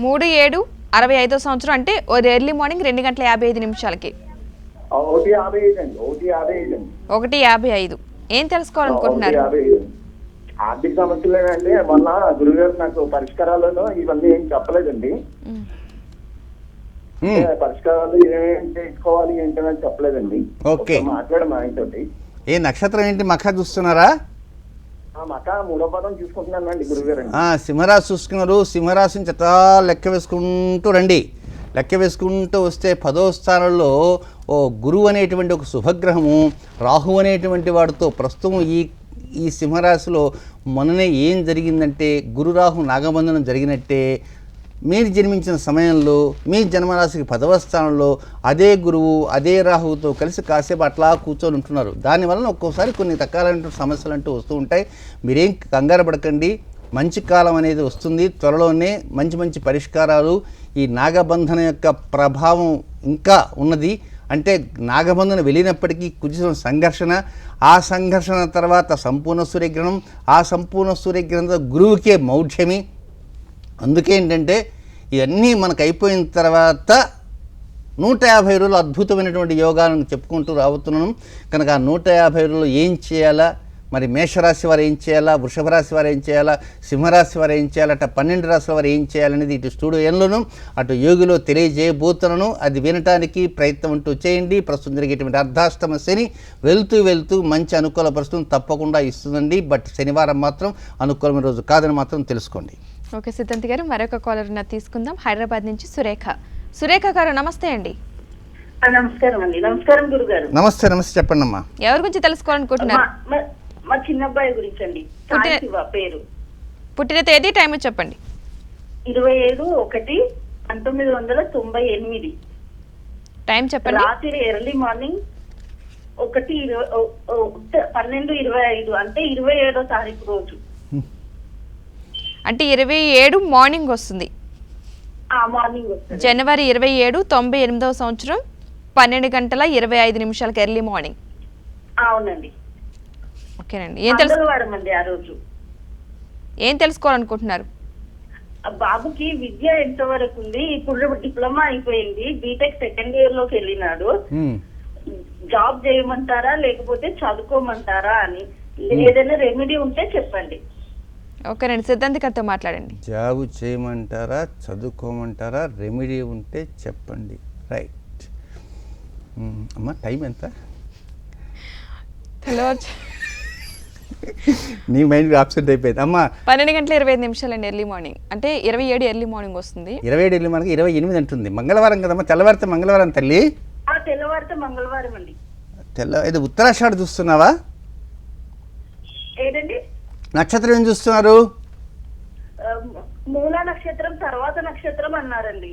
3/7/65 సంవత్సరం అంటే ఎర్లీ మార్నింగ్ 2:55 1:55 అండి. 1:55 అండి. 1:55. ఏం తెలుసుకోవాలనుకుంటున్నారు? 1:55. ఆర్థిక సమస్యలేనండి. మొన్న గురుగారు నాకు పరిష్కారాలను ఇవన్నీ ఏం చెప్పలేదండి. పరిష్కారాలు ఏమేమి చేసుకోవాలి ఏంటని చెప్పలేదండి. ఓకే, మాట్లాడము ఆయనతోటి. ఏ నక్షత్రం ఏంటి? మఖ చూస్తున్నారా? మక 3వ పదం చూసుకుంటున్నానండి గురుగారు. సింహరాశి చూసుకున్నారు. సింహరాశిని చెత్తా లెక్క వేసుకుంటూ రండి. లెక్క వేసుకుంటూ వస్తే 10వ స్థానంలో గురువు అనేటువంటి ఒక శుభగ్రహము రాహు అనేటువంటి వాడితో ప్రస్తుతం ఈ సింహరాశిలో మొన్ననే ఏం జరిగిందంటే గురు రాహు నాగబంధనం జరిగినట్టే. మీరు జన్మించిన సమయంలో మీ జన్మరాశికి 10వ స్థానంలో అదే గురువు అదే రాహువుతో కలిసి కాసేపు అట్లా కూర్చొని ఉంటున్నారు. దానివల్ల ఒక్కోసారి కొన్ని రకాలైన సమస్యలు అంటూ వస్తూ ఉంటాయి. మీరేం కంగారు పడకండి. మంచి కాలం అనేది వస్తుంది. త్వరలోనే మంచి మంచి పరిష్కారాలు. ఈ నాగబంధన యొక్క ప్రభావం ఇంకా ఉన్నది. అంటే నాగబంధన వెళ్ళినప్పటికీ కొంచెం సంఘర్షణ, ఆ సంఘర్షణ తర్వాత సంపూర్ణ సూర్యగ్రహణం, ఆ సంపూర్ణ సూర్యగ్రహణంతో గురువుకే మౌఢ్యమి. అందుకే ఏంటంటే ఇవన్నీ మనకు అయిపోయిన తర్వాత 150 రోజులు అద్భుతమైనటువంటి యోగాలను చెప్పుకుంటూ రాబోతున్నాను. కనుక ఆ 150 రోజులు ఏం చేయాలా, మరి మేషరాశి వారు ఏం చేయాలా, వృషభ రాశి వారు ఏం చేయాలా, సింహరాశి వారు ఏం చేయాలా, అటు 12 రాశుల వారు ఏం చేయాలనేది ఇటు స్టూడియో ఎన్లోను అటు యోగిలో తెలియజేయబోతున్నాను. అది వినటానికి ప్రయత్నం అంటూ చేయండి. ప్రస్తుతం జరిగేటువంటి అర్ధాష్టమ శని వెళ్తూ మంచి అనుకూల పరిస్థితులను తప్పకుండా ఇస్తుందండి. బట్ శనివారం మాత్రం అనుకూలమైన రోజు కాదని మాత్రం తెలుసుకోండి. ఓకే సిద్ధాంతి గారు, మరొక కాలర్ తీసుకుందాం. హైదరాబాద్ నుంచి సురేఖ గారు నమస్తే అండి. నమస్కారం అండి. నమస్కారం గురుగారు. నమస్తే చెప్పండి అమ్మా. ఎవరి గురించి తెలుసుకోవాలనుకుంటున్నారు? మా చిన్నబ్బాయి గురించి అండి. పేరు, పుట్టిన తేదీ టైం చెప్పండి. 27/1/1998. టైం చెప్పండి. రాత్రి ఎర్లీ మార్నింగ్ 12:25 అంటే 27వ తారీఖు రోజు. అంటే 27 మార్నింగ్ వస్తుంది. మార్నింగ్ వస్తుంది. జనవరి 27, 98వ సంవత్సరం 12:25 ఎర్లీ మార్నింగ్. అవునండి. ఓకేనండి. మంగళవారం అండి ఆ రోజు. ఏం తెలుసుకోవాలనుకుంటున్నారు? బాబుకి విద్య ఎంత వరకు ఉంది? ఇప్పుడు డిప్లొమా అయిపోయింది, బీటెక్ సెకండ్ ఇయర్ లోకి వెళ్ళినాడు. జాబ్ చేయమంటారా లేకపోతే చదువుకోమంటారా అని, ఏదైనా రెమెడీ ఉంటే చెప్పండి. ఓకేనండి, సిద్ధాంతి గారితో మాట్లాడండి. జాబ్ చేయమంటారా, చదువుకోమంటారా, రెమెడీ ఉంటే చెప్పండి. రైట్ అమ్మా, టైం ఎంత? నీ మైండ్ ఆబ్సెంట్ అయిపోయింది అమ్మా. 12:25 అండి ఎర్లీ మార్నింగ్. అంటే 27 ఎర్లీ మార్నింగ్ వస్తుంది. 27 ఎర్లీ మార్నింగ్ 28 అంటుంది. మంగళవారం కదమ్మా, తెల్లవారితే మంగళవారం తల్లి. తెల్లవారితే మంగళవారం అండి. ఇది ఉత్తరాషాఢ చూస్తున్నావా? ఏదండి నక్షత్రం ఏం చూస్తున్నారు? మూల నక్షత్రం తర్వాత నక్షత్రం అన్నారండి.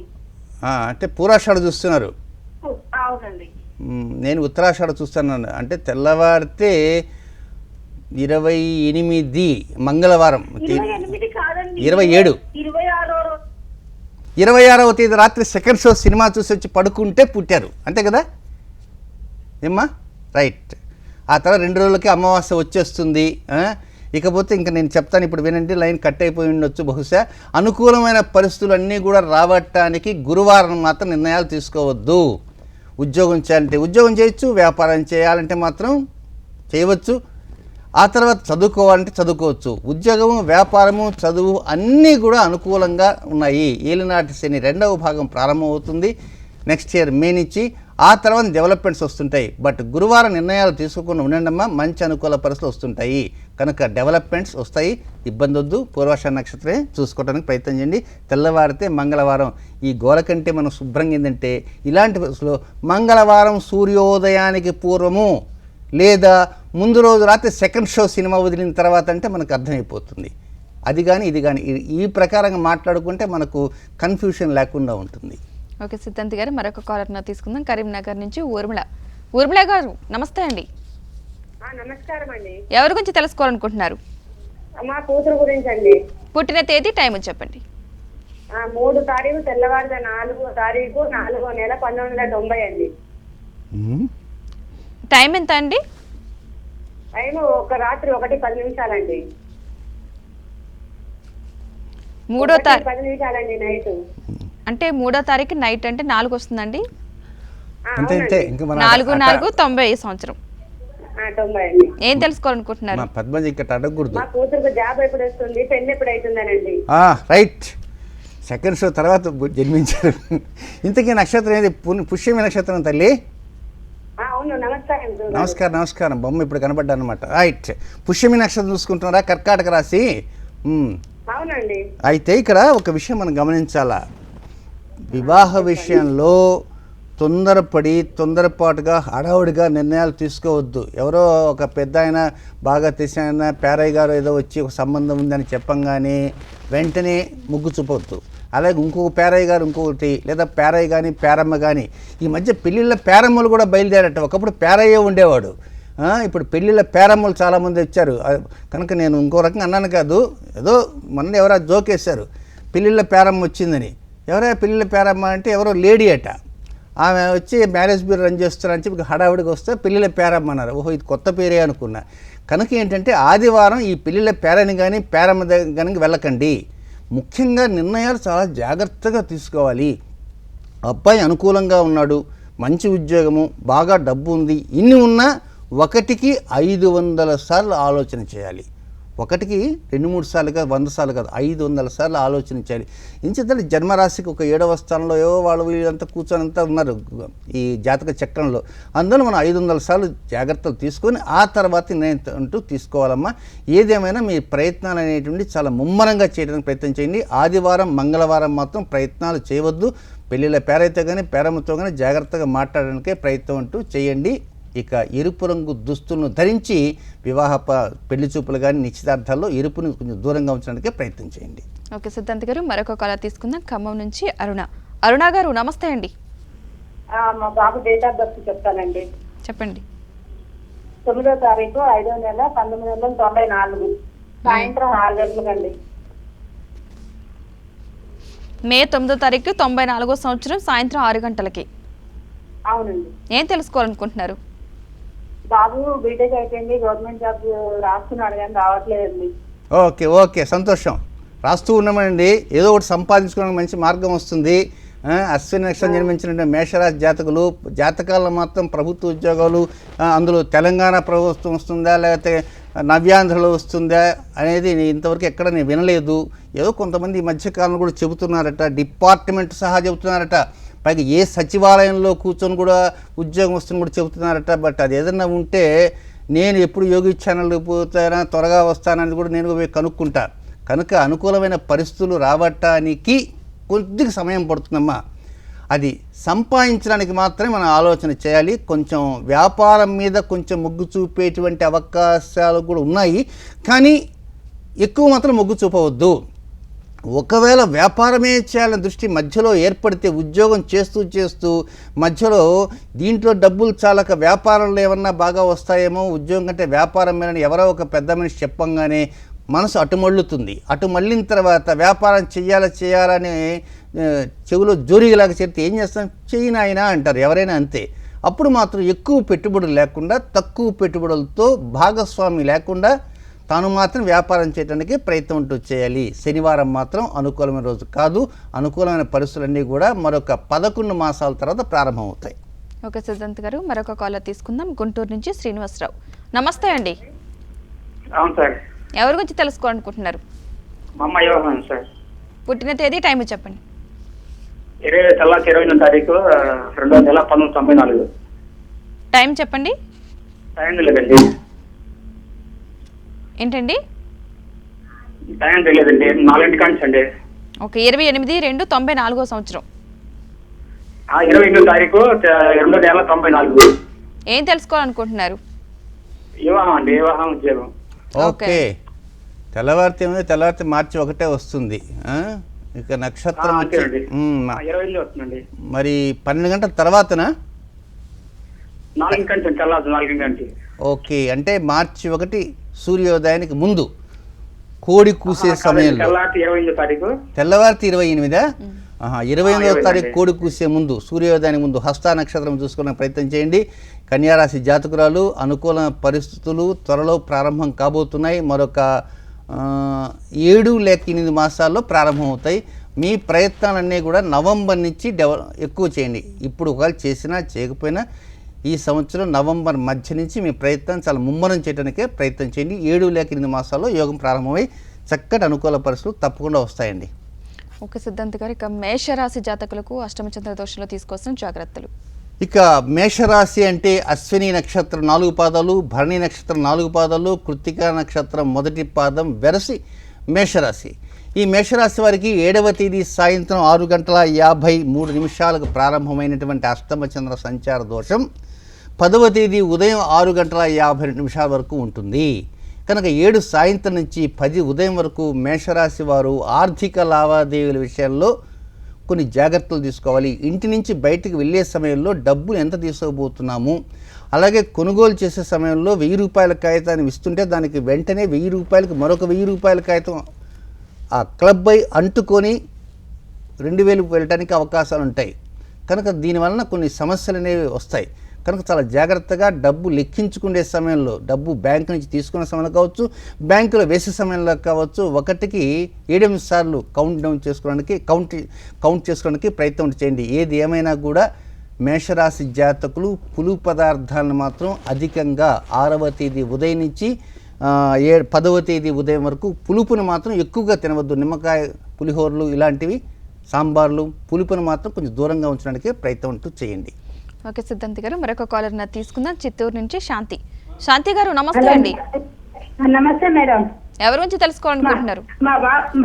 అంటే పూరాషాఢ చూస్తున్నారు. అవునండి. నేను ఉత్తరాషాఢ చూస్తున్నాను. అంటే తెల్లవారితే 28 మంగళవారం. 26వ తేదీ రాత్రి సెకండ్ షో సినిమా చూసి వచ్చి పడుకుంటే పుట్టారు, అంతే కదా ఏమ్మా? రైట్. ఆ తర్వాత 2 రోజులకి అమావాస్య వచ్చేస్తుంది. ఇకపోతే ఇంకా నేను చెప్తాను, ఇప్పుడు వినండి. లైన్ కట్ అయిపోయి ఉండొచ్చు బహుశా. అనుకూలమైన పరిస్థితులు అన్నీ కూడా రావటానికి గురువారం మాత్రం నిర్ణయాలు తీసుకోవద్దు. ఉద్యోగం చేయాలంటే ఉద్యోగం చేయొచ్చు, వ్యాపారం చేయాలంటే మాత్రం చేయవచ్చు. ఆ తర్వాత చదువుకోవాలంటే చదువుకోవచ్చు. ఉద్యోగము, వ్యాపారము, చదువు అన్నీ కూడా అనుకూలంగా ఉన్నాయి. ఏలినాటి శని 2వ భాగం ప్రారంభమవుతుంది నెక్స్ట్ ఇయర్ మే నుంచి. ఆ తర్వాత డెవలప్మెంట్స్ వస్తుంటాయి. బట్ గురువారం నిర్ణయాలు తీసుకోకుండా ఉండండమ్మా, మంచి అనుకూల పరిస్థితులు వస్తుంటాయి. కనుక డెవలప్మెంట్స్ వస్తాయి, ఇబ్బంది వద్దు. పూర్వాషాఢ నక్షత్రమే చూసుకోవడానికి ప్రయత్నం చేయండి. తెల్లవారితే మంగళవారం. ఈ గోల కంటే మనం శుభ్రంగా ఏంటంటే ఇలాంటి పరిస్థితుల్లో మంగళవారం సూర్యోదయానికి పూర్వము లేదా ముందు రోజు రాత్రి సెకండ్ షో సినిమా వదిలిన తర్వాత అంటే మనకు అర్థమైపోతుంది. అది కానీ ఇది కానీ ఈ ప్రకారంగా మాట్లాడుకుంటే మనకు కన్ఫ్యూషన్ లేకుండా ఉంటుంది. ఓకే సిద్ధాంతి గారు, మరొక కాలర్ తీసుకుందాం. కరీంనగర్ నుంచి ఊర్మిళ గారు నమస్తే అండి. నమస్కారం అండి. ఎవరి గురించి తెలుసుకోవాలనుకుంటున్నారు? మా కూతురు గురించి అండి. పుట్టిన తేదీ, టైం చెప్పండి. 3 తారీఖు తెల్లవారుజా 4వ తారీఖు 4వ నెల 1990 అండి. టైం ఎంత అండి? టైం ఒక రాత్రి 1:10 అండి. 3వ తారీఖు 10 నిమిషాలండి నైట్. అంటే 3వ తారీఖు నైట్ అంటే 4 వస్తుందండి. అంతే అంతే. ఇంకా మన 4/4/90 సంవత్సరం. 90 అండి. ఏం తెలుసుకోవాలనుకుంటున్నారు? మా పద్మజ ఇక్కడ అడగకూడదు. మా కూతురుకు జాబ్ ఎప్పుడు వస్తుంది, పెళ్లి ఎప్పుడు అవుతుందనండి. రైట్. సెకండ్ షో తర్వాత జన్మించారు. ఇంతకీ నక్షత్రం ఏది? పుష్యమి నక్షత్రం తల్లి. అవును. నమస్కారం. నమస్కారం నమస్కారం. బొమ్మ ఇప్పుడు కనబడ్డా అనమాట. రైట్. పుష్యమి నక్షత్రం చూసుకుంటున్నారా? కర్కాటక రాశి. అవునండి. అయితే ఇక్కడ ఒక విషయం మనం గమనించాలా. వివాహ విషయంలో తొందరపాటుగా హడావుడిగా నిర్ణయాలు తీసుకోవద్దు. ఎవరో ఒక పెద్ద ఆయన బాగా తెలిసిన పేరయ్య గారు ఏదో వచ్చి ఒక సంబంధం ఉందని చెప్పంగానే వెంటనే ముగ్గు చూపవద్దు. అలాగే ఇంకొక పేరయ్య గారు ఇంకొకటి, లేదా పేరయ్య కానీ పేరమ్మ కానీ. ఈ మధ్య పెళ్ళిళ్ళ పేరమ్మలు కూడా బయలుదేరట. ఒకప్పుడు పేరయ్యే ఉండేవాడు, ఇప్పుడు పెళ్ళిళ్ళ పేరమ్మలు చాలామంది వచ్చారు. కనుక నేను ఇంకో రకంగా అన్నాను కాదు, ఏదో మొన్న ఎవరో జోకేశారు పెళ్ళిళ్ళ పేరమ్మ వచ్చిందని. ఎవరైనా పెళ్ళిళ్ళ పేరమ్మ అంటే ఎవరో లేడీ అట. ఆమె వచ్చి మ్యారేజ్ బ్యూరో రన్ చేస్తున్నారని చెప్పి హడావుడికి వస్తే పెళ్ళిళ్ళ పేరమ్మ అన్నారు. ఓహో, ఇది కొత్త పేరే అనుకున్నా. కనుక ఏంటంటే ఆదివారం ఈ పెళ్ళిళ్ళ పేరని కానీ పేరమ్మ దగ్గరికి వెళ్ళకండి. ముఖ్యంగా నిర్ణయాలు చాలా జాగ్రత్తగా తీసుకోవాలి. అబ్బాయి అనుకూలంగా ఉన్నాడు, మంచి ఉద్యోగము, బాగా డబ్బు ఉంది, ఇన్ని ఉన్నా 1కి 500 సార్లు ఆలోచన చేయాలి. 1కి 2-3 సార్లు కాదు, 100 సార్లు కాదు, 500 సార్లు ఆలోచన చేయాలి. ఇంచేతంటే జన్మరాశికి ఒక 7వ స్థానంలో ఏవో వాళ్ళు వీళ్ళంతా కూర్చొనంతా ఉన్నారు ఈ జాతక చక్రంలో. అందులో మనం 500 సార్లు జాగ్రత్తలు తీసుకొని ఆ తర్వాత అంటూ తీసుకోవాలమ్మా. ఏదేమైనా మీ ప్రయత్నాలు అనేటువంటి చాలా ముమ్మరంగా చేయడానికి ప్రయత్నం చేయండి. ఆదివారం మంగళవారం మాత్రం ప్రయత్నాలు చేయవద్దు. పెళ్ళిళ్ళ పేరైతే కానీ పేరమ్మతో కానీ జాగ్రత్తగా మాట్లాడడానికే ప్రయత్నం అంటూ చేయండి. ఇక ఎరుపు రంగు దుస్తులను ధరించి వివాహ పెళ్లి చూపులు కానీ నిశ్చితార్థాల్లో ఎరుపుని కొంచెం దూరంగా ఉంచడానికే ప్రయత్నం చేయండి. ఓకే సిద్ధాంత్ గారు, మరొక కాల్ తీసుకుందాం. ఖమ్మం నుంచి అరుణ గారు నమస్తే అండి. మా బాబు డేట్ ఆఫ్ బర్త్ చెప్తానండి. చెప్పండి. 9వ తారీఖు 5వ నెల 1994 సాయంత్రం 6 గంటలకండి. మే 9వ తారీఖు 94వ సంవత్సరం సాయంత్రం 6 గంటలకి. అవునండి. ఏం తెలుసుకోవాలనుకుంటున్నారు? బాబు బీటెక్ అయిపోయింది, గవర్నమెంట్ జాబ్ రాస్తున్నాడు కానీ రావట్లేదండి. ఓకే సంతోషం. రాస్తూ ఉన్నామండి. ఏదో ఒకటి సంపాదించుకోవడానికి మంచి మార్గం వస్తుంది. అశ్విని నక్షత్రం జన్మించిన మేషరాశి జాతకాల్లో మాత్రం ప్రభుత్వ ఉద్యోగాలు, అందులో తెలంగాణ ప్రభుత్వం వస్తుందా లేకపోతే నవ్యాంధ్రలో వస్తుందా అనేది ఇంతవరకు ఎక్కడ నేను వినలేదు. ఏదో కొంతమంది ఈ మధ్యకాలంలో కూడా చెబుతున్నారట, డిపార్ట్మెంట్ సహా చెబుతున్నారట. పైగా ఏ సచివాలయంలో కూర్చొని కూడా ఉద్యోగం వస్తుంది కూడా చెబుతున్నారట. బట్ అది ఏదన్నా ఉంటే నేను ఎప్పుడు యోగి ఛానల్ పోతానా త్వరగా వస్తానని కూడా నేను కనుక్కుంటా. కనుక అనుకూలమైన పరిస్థితులు రావటానికి కొద్దిగా సమయం పడుతుందమ్మా. అది సంపాదించడానికి మాత్రమే మనం ఆలోచన చేయాలి. కొంచెం వ్యాపారం మీద కొంచెం మొగ్గు చూపేటువంటి అవకాశాలు కూడా ఉన్నాయి, కానీ ఎక్కువ మాత్రం మొగ్గు చూపవద్దు. ఒకవేళ వ్యాపారమే చేయాలని దృష్టి మధ్యలో ఏర్పడితే ఉద్యోగం చేస్తూ మధ్యలో దీంట్లో డబ్బులు చాలక వ్యాపారంలో ఏమన్నా బాగా వస్తాయేమో, ఉద్యోగం కంటే వ్యాపారం మీద ఎవరో ఒక పెద్ద మనిషి చెప్పంగానే మనసు అటుమళ్ళుతుంది. అటు మళ్ళిన తర్వాత వ్యాపారం చేయాలని చెవిలో జోరిగలాగా చెప్తే ఏం చేస్తాం, చెయ్యి నాయనా అంటారు ఎవరైనా, అంతే. అప్పుడు మాత్రం ఎక్కువ పెట్టుబడులు లేకుండా తక్కువ పెట్టుబడులతో భాగస్వామి లేకుండా తాను మాత్రం వ్యాపారం చేయడానికి ప్రయత్నం అంటూ చేయాలి. శనివారం మాత్రం అనుకూలమైన రోజు కాదు. అనుకూలమైన పరిస్థితులన్నీ కూడా మరొక 11 మాసాల తర్వాత ప్రారంభమవుతాయి. ఓకే సిద్ధాంత్ గారు, మరొక కాల్ తీసుకుందాం. గుంటూరు నుంచి శ్రీనివాసరావు. నమస్తే అండి. అవును సార్. ఎవరి గురించి తెలుసుకోవాలనుకుంటున్నారు? మా అమ్మాయి వివాహం సార్. పుట్టిన తేదీ, టైం చెప్పండి. 28 తారీఖు 2వ నెల 1994. టైం చెప్పండి. టైం లేదండి. ఏంటండి? టైం తెలియదండి. 4 కాంచండి. ఓకే. 28/2/94 సంవత్సరం. 28 తారీఖు 2వ నెల 94. ఏం తెలుసుకోవాలనుకుంటున్నారు? వివాహం అండి. వివాహం ఉద్యోగం. ఓకే. తెల్లవారితే మార్చి 1 వస్తుంది. ఇక నక్షత్రం 20 వస్తుందండి. మరి 12 గంటల తర్వాతనా? 4 గంటలు తెల్లారు 4 గంటలు. ఓకే, అంటే మార్చి 1 సూర్యోదయానికి ముందు కోడి కూసే సమయంలో తెల్లారి 28వ తారీఖు తెల్లవారి 28 28వ తారీఖు కోడి కూసే ముందు సూర్యోదయానికి ముందు హస్త నక్షత్రం చూసుకునే ప్రయత్నం చేయండి. కన్యారాశి జాతకురాలు, అనుకూల పరిస్థితులు త్వరలో ప్రారంభం కాబోతున్నాయి. మరొక 7 లేక 8 మాసాల్లో ప్రారంభమవుతాయి. మీ ప్రయత్నాలన్నీ కూడా నవంబర్ నుంచి ఎక్కువ చేయండి. ఇప్పుడు ఒకవేళ చేసినా చేయకపోయినా ఈ సంవత్సరం నవంబర్ మధ్య నుంచి మీ ప్రయత్నం చాలా ముమ్మరం చేయడానికే ప్రయత్నం చేయండి. 7 లేక 8 మాసాల్లో యోగం ప్రారంభమై చక్కటి అనుకూల పరిస్థితులు తప్పకుండా వస్తాయండి. ఓకే సిద్ధాంత్ గారు, ఇక మేషరాశి జాతకులకు అష్టమ చంద్ర దోషంలో తీసుకోవాల్సిన జాగ్రత్తలు. ఇక మేషరాశి అంటే అశ్విని నక్షత్రం 4 పాదాలు, భరణి నక్షత్రం 4 పాదాలు, కృత్తికా నక్షత్రం 1 పాదం వెరసి మేషరాశి. ఈ మేషరాశి వారికి 7వ తేదీ సాయంత్రం 6:53 ప్రారంభమైనటువంటి అష్టమ చంద్ర సంచార దోషం 10వ తేదీ ఉదయం 6:52 వరకు ఉంటుంది. కనుక 7 సాయంత్రం నుంచి 10 ఉదయం వరకు మేషరాశి వారు ఆర్థిక లావాదేవీల విషయంలో కొన్ని జాగ్రత్తలు తీసుకోవాలి. ఇంటి నుంచి బయటికి వెళ్ళే సమయంలో డబ్బులు ఎంత తీసుకోబోతున్నాము, అలాగే కొనుగోలు చేసే సమయంలో 1000 రూపాయల కాగితాన్ని ఇస్తుంటే దానికి వెంటనే 1000 రూపాయలకు మరొక 1000 రూపాయల కాగితం ఆ క్లబ్ అయి అంటుకొని 2000 వెళ్ళటానికి అవకాశాలు ఉంటాయి. కనుక దీనివలన కొన్ని సమస్యలు అనేవి వస్తాయి. కనుక చాలా జాగ్రత్తగా డబ్బు లెక్కించుకునే సమయంలో, డబ్బు బ్యాంకు నుంచి తీసుకునే సమయంలో కావచ్చు, బ్యాంకులో వేసే సమయంలో కావచ్చు, 1కి 7 సార్లు కౌంట్ చేసుకోవడానికి ప్రయత్నం చేయండి. ఏది ఏమైనా కూడా మేషరాశి జాతకులు పులుపు పదార్థాలను మాత్రం అధికంగా 6వ తేదీ ఉదయం నుంచి 10వ తేదీ ఉదయం వరకు పులుపుని మాత్రం ఎక్కువగా తినవద్దు. నిమ్మకాయ పులిహోరలు ఇలాంటివి, సాంబార్లు, పులుపుని మాత్రం కొంచెం దూరంగా ఉంచడానికి ప్రయత్నం చేయండి. ఓకే సిద్ధాంత్ గారు, మరొక కాలర్ తీసుకుందాం. చిత్తూరు నుంచి శాంతి. శాంతి గారు నమస్తే అండి. నమస్తే మేడం. ఎవరి గురించి తెలుసుకోవాలనుకుంటున్నారు? మా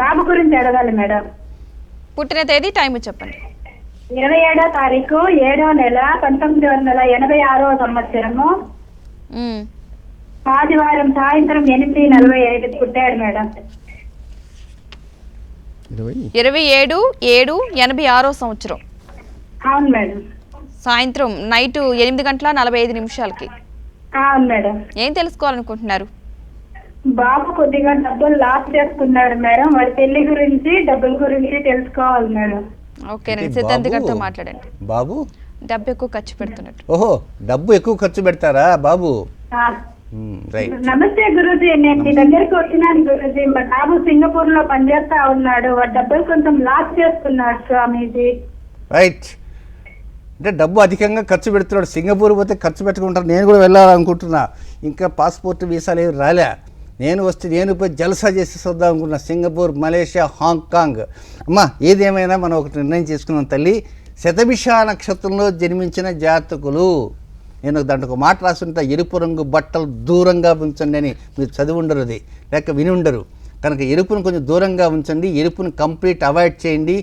బాబు గురించి అడగాలి మేడం. పుట్టిన తేదీ, టైం చెప్పండి. 27వ తారీఖు 7వ నెల 1986వ సంవత్సరము ఆదివారం సాయంత్రం 8:45 పుట్టాడు మేడం. 27/7/86 సంవత్సరం. అవును మేడం. సాయంత్రం నైట్ 8:45. అవును మేడం. ఏం తెలుసుకోవాలనుకుంటున్నారు? బాబు కొద్దిగా డబ్బులు లాస్ చేసుకున్నాడు మేడం. వాడి పెళ్లి గురించి, డబ్బుల గురించి తెలుసుకోవాలి మేడం. ఓకే నేను సిద్ధాంత్ గారితో మాట్లాడండి. బాబు డబ్బు ఎక్కువ ఖర్చు పెడుతున్నట్టు. ఓహో, డబ్బు ఎక్కువ ఖర్చు పెడతారా బాబు? రైట్. నమస్తే గురూజీ, నేను మీ దగ్గరికి వచ్చినాను గురూజీ. మా బాబు సింగపూర్ లో పనిచేస్తా ఉన్నాడు. వాడు డబ్బులు కొంచెం లాస్ చేస్తున్నాడు స్వామీజీ. రైట్. అంటే డబ్బు అధికంగా ఖర్చు పెడుతున్నాడు. సింగపూర్ పోతే ఖర్చు పెట్టుకుంటారు. నేను కూడా వెళ్ళాలనుకుంటున్నా. ఇంకా పాస్పోర్ట్ వీసాలు ఏమి రాలే. నేను పోయి జల్సా చేసి వద్దాం అనుకుంటున్నా. Singapore, Malaysia, Hong Kong. అమ్మా ఏదేమైనా మనం ఒకటి నిర్ణయం చేసుకున్నాం తల్లి. శతభిష నక్షత్రంలో జన్మించిన జాతకులు, నేను దాంట్లో ఒక మాట రాసుంటా, ఎరుపు రంగు బట్టలు దూరంగా ఉంచండి అని. మీరు చదివి ఉండరు, అది లేక విని ఉండరు. కనుక ఎరుపును కొంచెం దూరంగా ఉంచండి. ఎరుపును కంప్లీట్ అవాయిడ్ చేయండి.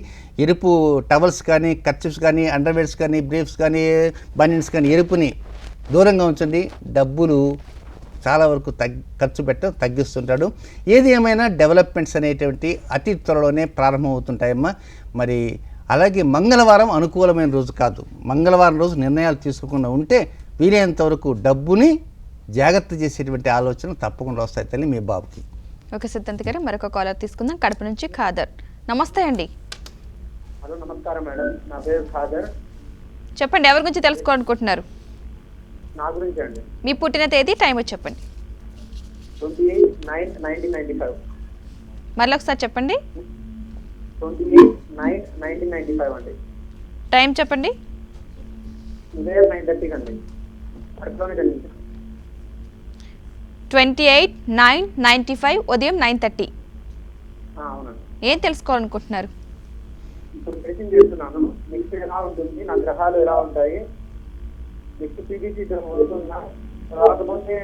ఎరుపు టవల్స్ కానీ, కర్చిప్స్ కానీ, అండర్వేర్స్ కానీ, బ్రీఫ్స్ కానీ, బనియన్స్ కానీ ఎరుపుని దూరంగా ఉంచండి. డబ్బులు చాలా వరకు ఖర్చు పెట్టడం తగ్గిస్తుంటాడు. ఏది ఏమైనా డెవలప్మెంట్స్ అనేటువంటి అతి త్వరలోనే ప్రారంభమవుతుంటాయమ్మా. మరి అలాగే మంగళవారం అనుకూలమైన రోజు కాదు. మంగళవారం రోజు నిర్ణయాలు తీసుకోకుండా ఉంటే వీలైనంతవరకు డబ్బుని జాగ్రత్త చేసేటువంటి ఆలోచన తప్పకుండా వస్తాయి తల్లి మీ బాబుకి. ఓకే సిద్ధాంత్ గారు, మరొక కాలర్ తీసుకుందాం. కడప నుంచి ఖాదర్. నమస్తే అండి. హలో నమస్కారం మేడం, నా పేరు ఖాదర్. చెప్పండి, ఎవరి గురించి తెలుసుకోవాలనుకుంటున్నారు? నా గురించి అండి. మీ పుట్టిన తేదీ, టైం చెప్పండి. 28/9/1995. మళ్ళీ ఒకసారి చెప్పండి. 28/9/1995 అండి. టైం చెప్పండి. ఉదయం 9:30 అండి. అట్లోనే జరిగింది. 28/9/95 ఉదయం 9:30. అవునండి. ఏం తెలుసుకోవాలనుకుంటున్నారు? ఇప్పుడు మెడిసిన్ చేస్తున్నాను. నెక్స్ట్ ఎలా ఉంటుంది, నా గ్రహాలు ఎలా ఉంటాయి, నెక్స్ట్ పీజీసీ వస్తుందా, రాకపోతే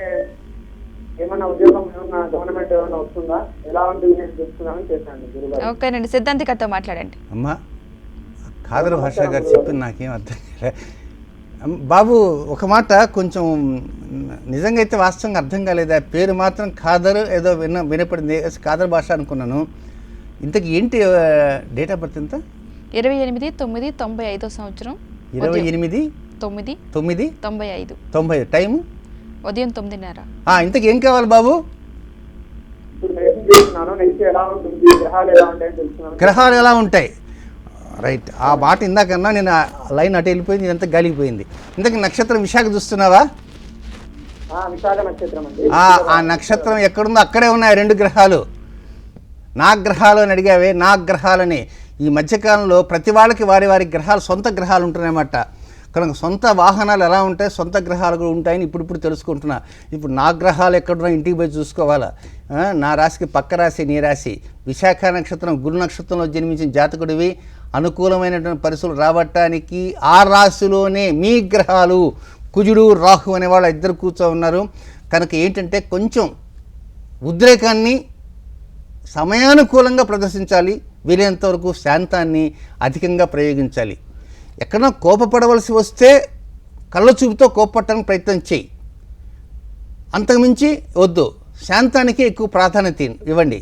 ఏమన్నా ఉద్యోగం, ఏమన్నా గవర్నమెంట్ ఏమైనా వస్తుందా, ఎలా ఉంటుంది నేను తెలుసుకున్నాను చేశాను గురుగారు. ఓకేనండి, సిద్ధాంత్ గారితో మాట్లాడండి. అమ్మా ఖాదర్ భాష గారు చెప్పింది నాకేం అర్థం కాలే. బాబు ఒక మాట కొంచెం నిజంగా అయితే వాస్తవంగా అర్థం కాలేదు. ఆ పేరు మాత్రం ఖాదర్ ఏదో వినపడింది, ఖాదర్ భాష అనుకున్నాను. ఇంతకు ఏంటి డేట్ ఆఫ్ బర్త్ ఎంత? 28/9/95 సంవత్సరం. 28/9/95. టైము ఉదయం 9:30. ఇంతకు ఏం కావాలి బాబు? ఇప్పుడు మెడిసిన్ చేస్తున్నాను, నెక్స్ట్ ఎలా ఉంటుంది, గ్రహాలు ఎలా ఉంటాయని తెలుసుకున్నాను. గ్రహాలు ఎలా ఉంటాయి? రైట్, ఆ మాట ఇందాకన్నా నేను ఆ లైన్ అటు వెళ్ళిపోయింది, ఇదంతా గాలిపోయింది. ఇంతకు నక్షత్రం విశాఖ చూస్తున్నావా? విశాఖ నక్షత్రం అండి. ఆ నక్షత్రం ఎక్కడుందో అక్కడే ఉన్నాయి 2 గ్రహాలు. నా గ్రహాలు అని అడిగావే, నా గ్రహాలని. ఈ మధ్యకాలంలో ప్రతి వాళ్ళకి వారి వారి గ్రహాలు, సొంత గ్రహాలు ఉంటున్నాయన్నమాట. కనుక సొంత వాహనాలు ఎలా ఉంటాయి, సొంత గ్రహాలు కూడా ఉంటాయని ఇప్పుడు తెలుసుకుంటున్నా. ఇప్పుడు నా గ్రహాలు ఎక్కడున్నా ఇంటికి పోయి చూసుకోవాలా. నా రాశికి పక్క రాశి నీ రాశి. విశాఖ నక్షత్రం గురు నక్షత్రంలో జన్మించిన జాతకుడివి. అనుకూలమైనటువంటి పరిస్థితులు రాబట్టడానికి ఆ రాశిలోనే మీ గ్రహాలు కుజుడు రాహు అనే వాళ్ళు ఇద్దరు కూర్చో ఉన్నారు. కనుక ఏంటంటే కొంచెం ఉద్రేకాన్ని సమయానుకూలంగా ప్రదర్శించాలి. వీలైనంతవరకు శాంతాన్ని అధికంగా ప్రయోగించాలి. ఎక్కడన్నా కోపపడవలసి వస్తే కళ్ళ చూపుతో కోపపట్టడానికి ప్రయత్నం చేయి, అంతకుమించి వద్దు. శాంతానికి ఎక్కువ ప్రాధాన్యత ఇవ్వండి.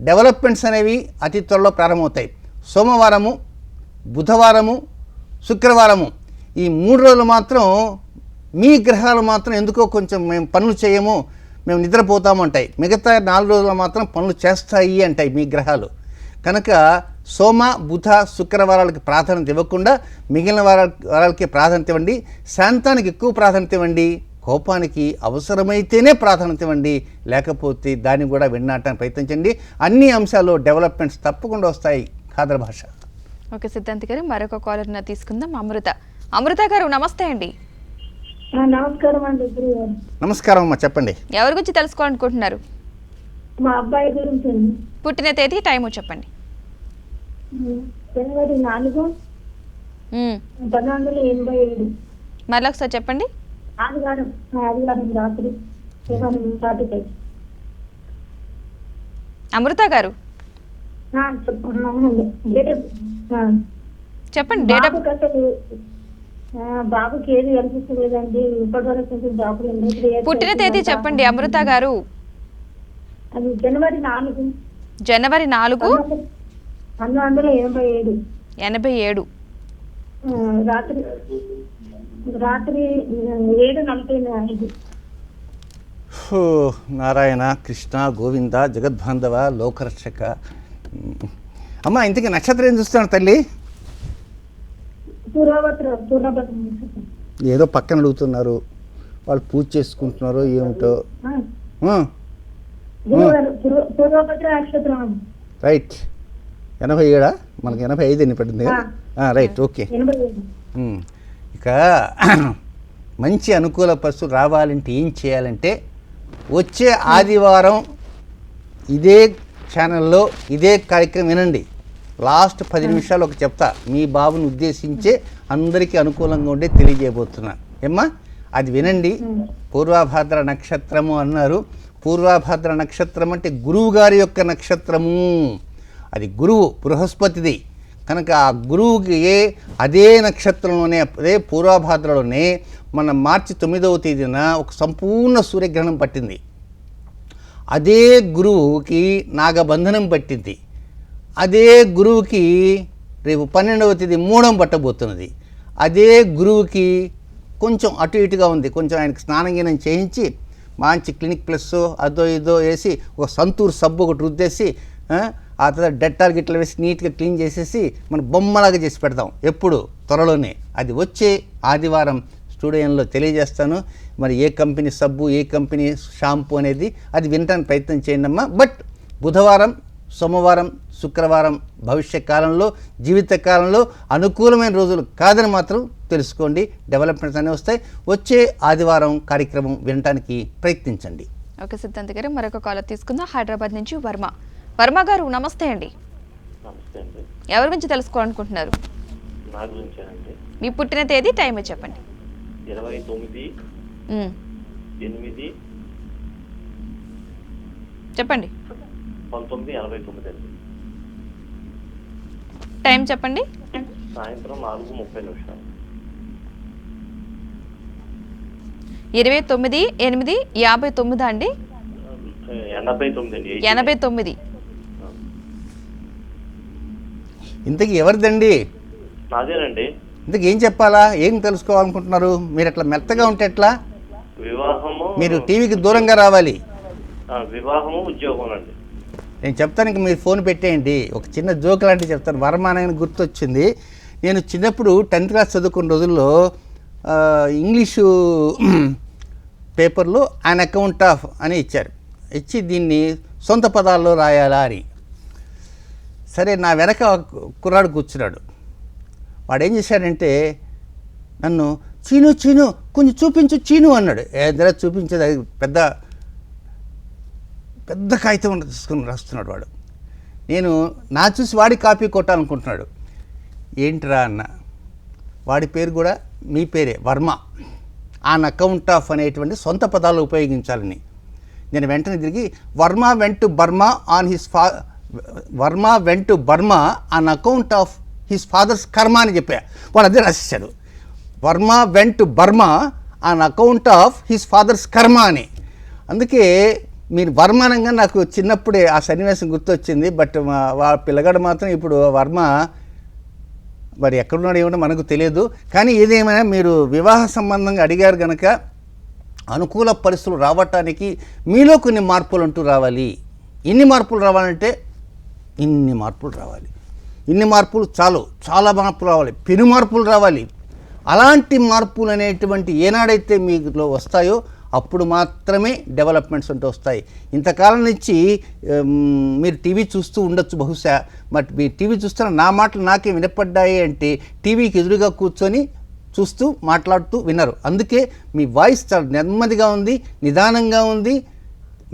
డెవలప్మెంట్స్ అనేవి అతి త్వరలో ప్రారంభమవుతాయి. సోమవారము, బుధవారము, శుక్రవారము ఈ 3 రోజులు మాత్రం మీ గ్రహాలు మాత్రం ఎందుకో కొంచెం మేము పనులు చేయము, మేము నిద్రపోతాము అంటాయి. మిగతా 4 రోజులు మాత్రం పనులు చేస్తాయి అంటాయి మీ గ్రహాలు. కనుక సోమ, బుధ, శుక్రవారాలకి ప్రాధాన్యత ఇవ్వకుండా మిగిలిన వారాలకి ప్రాధాన్యత ఇవ్వండి. శాంతానికి ఎక్కువ ప్రాధాన్యత ఇవ్వండి. కోపానికి అవసరమైతేనే ప్రాధాన్యత ఇవ్వండి, లేకపోతే దాన్ని కూడా విన్నాటానికి ప్రయత్నించండి. అన్ని అంశాల్లో డెవలప్మెంట్స్ తప్పకుండా వస్తాయి. ఖాదర్ భాష. ఓకే సిద్ధాంత్ గారు, మరొక కాలర్ తీసుకుందాం. అమృత గారు నమస్తే అండి. నమస్కారం అండి. నమస్కారం అమ్మా, చెప్పండి. ఎవరి గురించి తెలుసుకోవాలనుకుంటున్నారు? మా అబ్బాయి గురించి అండి. పుట్టిన తేదీ, టైము చెప్పండి. జనవరి 4, 1987. మరలా ఒకసారి చెప్పండి. ఆదివారం రాత్రి 7:45. అమృత గారు చెప్పండి. డేట్ ఆఫ్ బాబుకి ఏది అనిపిస్తలేదండి. ఇప్పటి వరకు కొంచెం జాబులు. పుట్టిన తేదీ చెప్పండి అమృత గారు. అది జనవరి 4, 1987. 87 రాత్రి 7:45. నారాయణ, కృష్ణ, గోవింద, జగద్బాంధవ, లోకరక్షక. అమ్మ ఇంతకీ నక్షత్రం ఏం చూస్తాను తల్లి? ఏదో పక్కన అడుగుతున్నారు, వాళ్ళు పూజ చేసుకుంటున్నారు ఏమిటో. రైట్, 87 మనకి 85 ఎన్ని పడింది. Right, okay. ఇక మంచి అనుకూల పరిస్థితులు రావాలంటే ఏం చేయాలంటే, వచ్చే ఆదివారం ఇదే ఛానల్లో ఇదే కార్యక్రమం వినండి. లాస్ట్ 10 నిమిషాలు ఒక చెప్తా, మీ బాబుని ఉద్దేశించే అందరికీ అనుకూలంగా ఉండే తెలియజేయబోతున్నా. ఏమ్మా అది వినండి. పూర్వభాద్ర నక్షత్రము అన్నారు. పూర్వభాద్ర నక్షత్రం అంటే గురువు గారి యొక్క నక్షత్రము. అది గురువు బృహస్పతిది. కనుక ఆ గురువుకి అదే నక్షత్రంలోనే, అదే పూర్వభాద్రలోనే మన మార్చి 9వ తేదీన ఒక సంపూర్ణ సూర్యగ్రహణం పట్టింది. అదే గురువుకి నాగబంధనం పట్టింది. అదే గురువుకి రేపు 12వ తేదీ మూఢం పట్టబోతున్నది. అదే గురువుకి కొంచెం అటు ఇటుగా ఉంది. కొంచెం ఆయనకి స్నానం చేయించి మంచి క్లినిక్ ప్లస్ అదో ఇదో వేసి ఒక సంతూర్ సబ్బు ఒకటి రుద్దేసి ఆ తర్వాత డెట్టాల్ గిట్ల వేసి నీట్గా క్లీన్ చేసేసి మనం బొమ్మలాగా చేసి పెడతాం. ఎప్పుడు త్వరలోనే అది వచ్చే ఆదివారం స్టూడియోలో తెలియజేస్తాను. మరి ఏ కంపెనీ సబ్బు, ఏ కంపెనీ షాంపూ అనేది అది వినటానికి ప్రయత్నం చేయండి అమ్మా. బట్ బుధవారం, సోమవారం, శుక్రవారం భవిష్యత్ కాలంలో, జీవిత కాలంలో అనుకూలమైన రోజులు కాదని మాత్రం తెలుసుకోండి. డెవలప్మెంట్స్ అనేవి వస్తాయి. వచ్చే ఆదివారం కార్యక్రమం వినటానికి ప్రయత్నించండి. ఓకే సిద్ధాంత్ గారు, మరొక కాలర్ తీసుకుందాం. హైదరాబాద్ నుంచి వర్మ గారు నమస్తే అండి. నమస్తే అండి. ఎవరి గురించి తెలుసుకోవాలనుకుంటున్నారు? నా గురించేనండి. మీ పుట్టిన తేదీ, టైం చెప్పండి. 29/8 చెప్పండి. 1989 అండి. టైం చెప్పండి. సాయంత్రం 4:30. 29/8/59 అండి. 89 అండి. 89. ఇంతకీ ఎవరిదండి? నాదేనండి. ఇంతకీ ఏం చెప్పాలా, ఏం తెలుసుకోవాలనుకుంటున్నారు మీరు? ఎట్లా మెత్తగా ఉంటే ఎట్లా? వివాహము మీరు టీవీకి దూరంగా రావాలి. వివాహము ఉద్యోగం అండి. నేను చెప్తాను, ఇంక మీరు ఫోన్ పెట్టేయండి. ఒక చిన్న జోక్ లాంటివి చెప్తాను. వర్మ అనగానే గుర్తొచ్చింది. నేను చిన్నప్పుడు 10th క్లాస్ చదువుకున్న రోజుల్లో ఇంగ్లీషు పేపర్లో అన్ అకౌంట్ ఆఫ్ అని ఇచ్చారు. ఇచ్చి దీన్ని సొంత పదాల్లో రాయాలా అని. సరే, నా వెనక కుర్రాడు కూర్చున్నాడు. వాడు ఏం చేశాడంటే నన్ను చీను చీను కొంచెం చూపించు చీను అన్నాడు. ఏదైనా చూపించేది, అది పెద్ద పెద్ద కాగితం తీసుకుని రాస్తున్నాడు వాడు. నేను నా చూసి వాడి కాపీ కొట్టాలనుకుంటున్నాడు. ఏంట్రా అన్న, వాడి పేరు కూడా మీ పేరే, వర్మ. ఆన్ అకౌంట్ ఆఫ్ అనేటువంటి సొంత పదాలు ఉపయోగించాలని. నేను వెంటనే తిరిగి Varma went to Burma on account of his father's karma అని చెప్పా. వాడు అదే రాసేసాడు, Varma went to Burma on account of his father's karma అని. అందుకే మీరు వర్మానంగా నాకు చిన్నప్పుడే ఆ సన్నివేశం గుర్తొచ్చింది. బట్ పిల్లగాడు మాత్రం ఇప్పుడు వర్మ మరి ఎక్కడున్నాడు ఏమో మనకు తెలియదు. కానీ ఏదేమైనా మీరు వివాహ సంబంధంగా అడిగారు కనుక అనుకూల పరిస్థితులు రావటానికి మీలో కొన్ని మార్పులు అంటూ రావాలి. ఇన్ని మార్పులు రావాలంటే ఇన్ని మార్పులు రావాలి. ఇన్ని మార్పులు చాలు, చాలా మార్పులు రావాలి, పెను మార్పులు రావాలి. అలాంటి మార్పులు అనేటువంటి ఏనాడైతే మీలో వస్తాయో అప్పుడు మాత్రమే డెవలప్మెంట్స్ అంటూ వస్తాయి. ఇంతకాలం నుంచి మీరు టీవీ చూస్తూ ఉండొచ్చు బహుశా, బట్ మీరు టీవీ చూస్తున్న నా మాటలు నాకే వినపడ్డాయి అంటే టీవీకి ఎదురుగా కూర్చొని చూస్తూ మాట్లాడుతూ విన్నారు. అందుకే మీ వాయిస్ చాలా నెమ్మదిగా ఉంది, నిదానంగా ఉంది.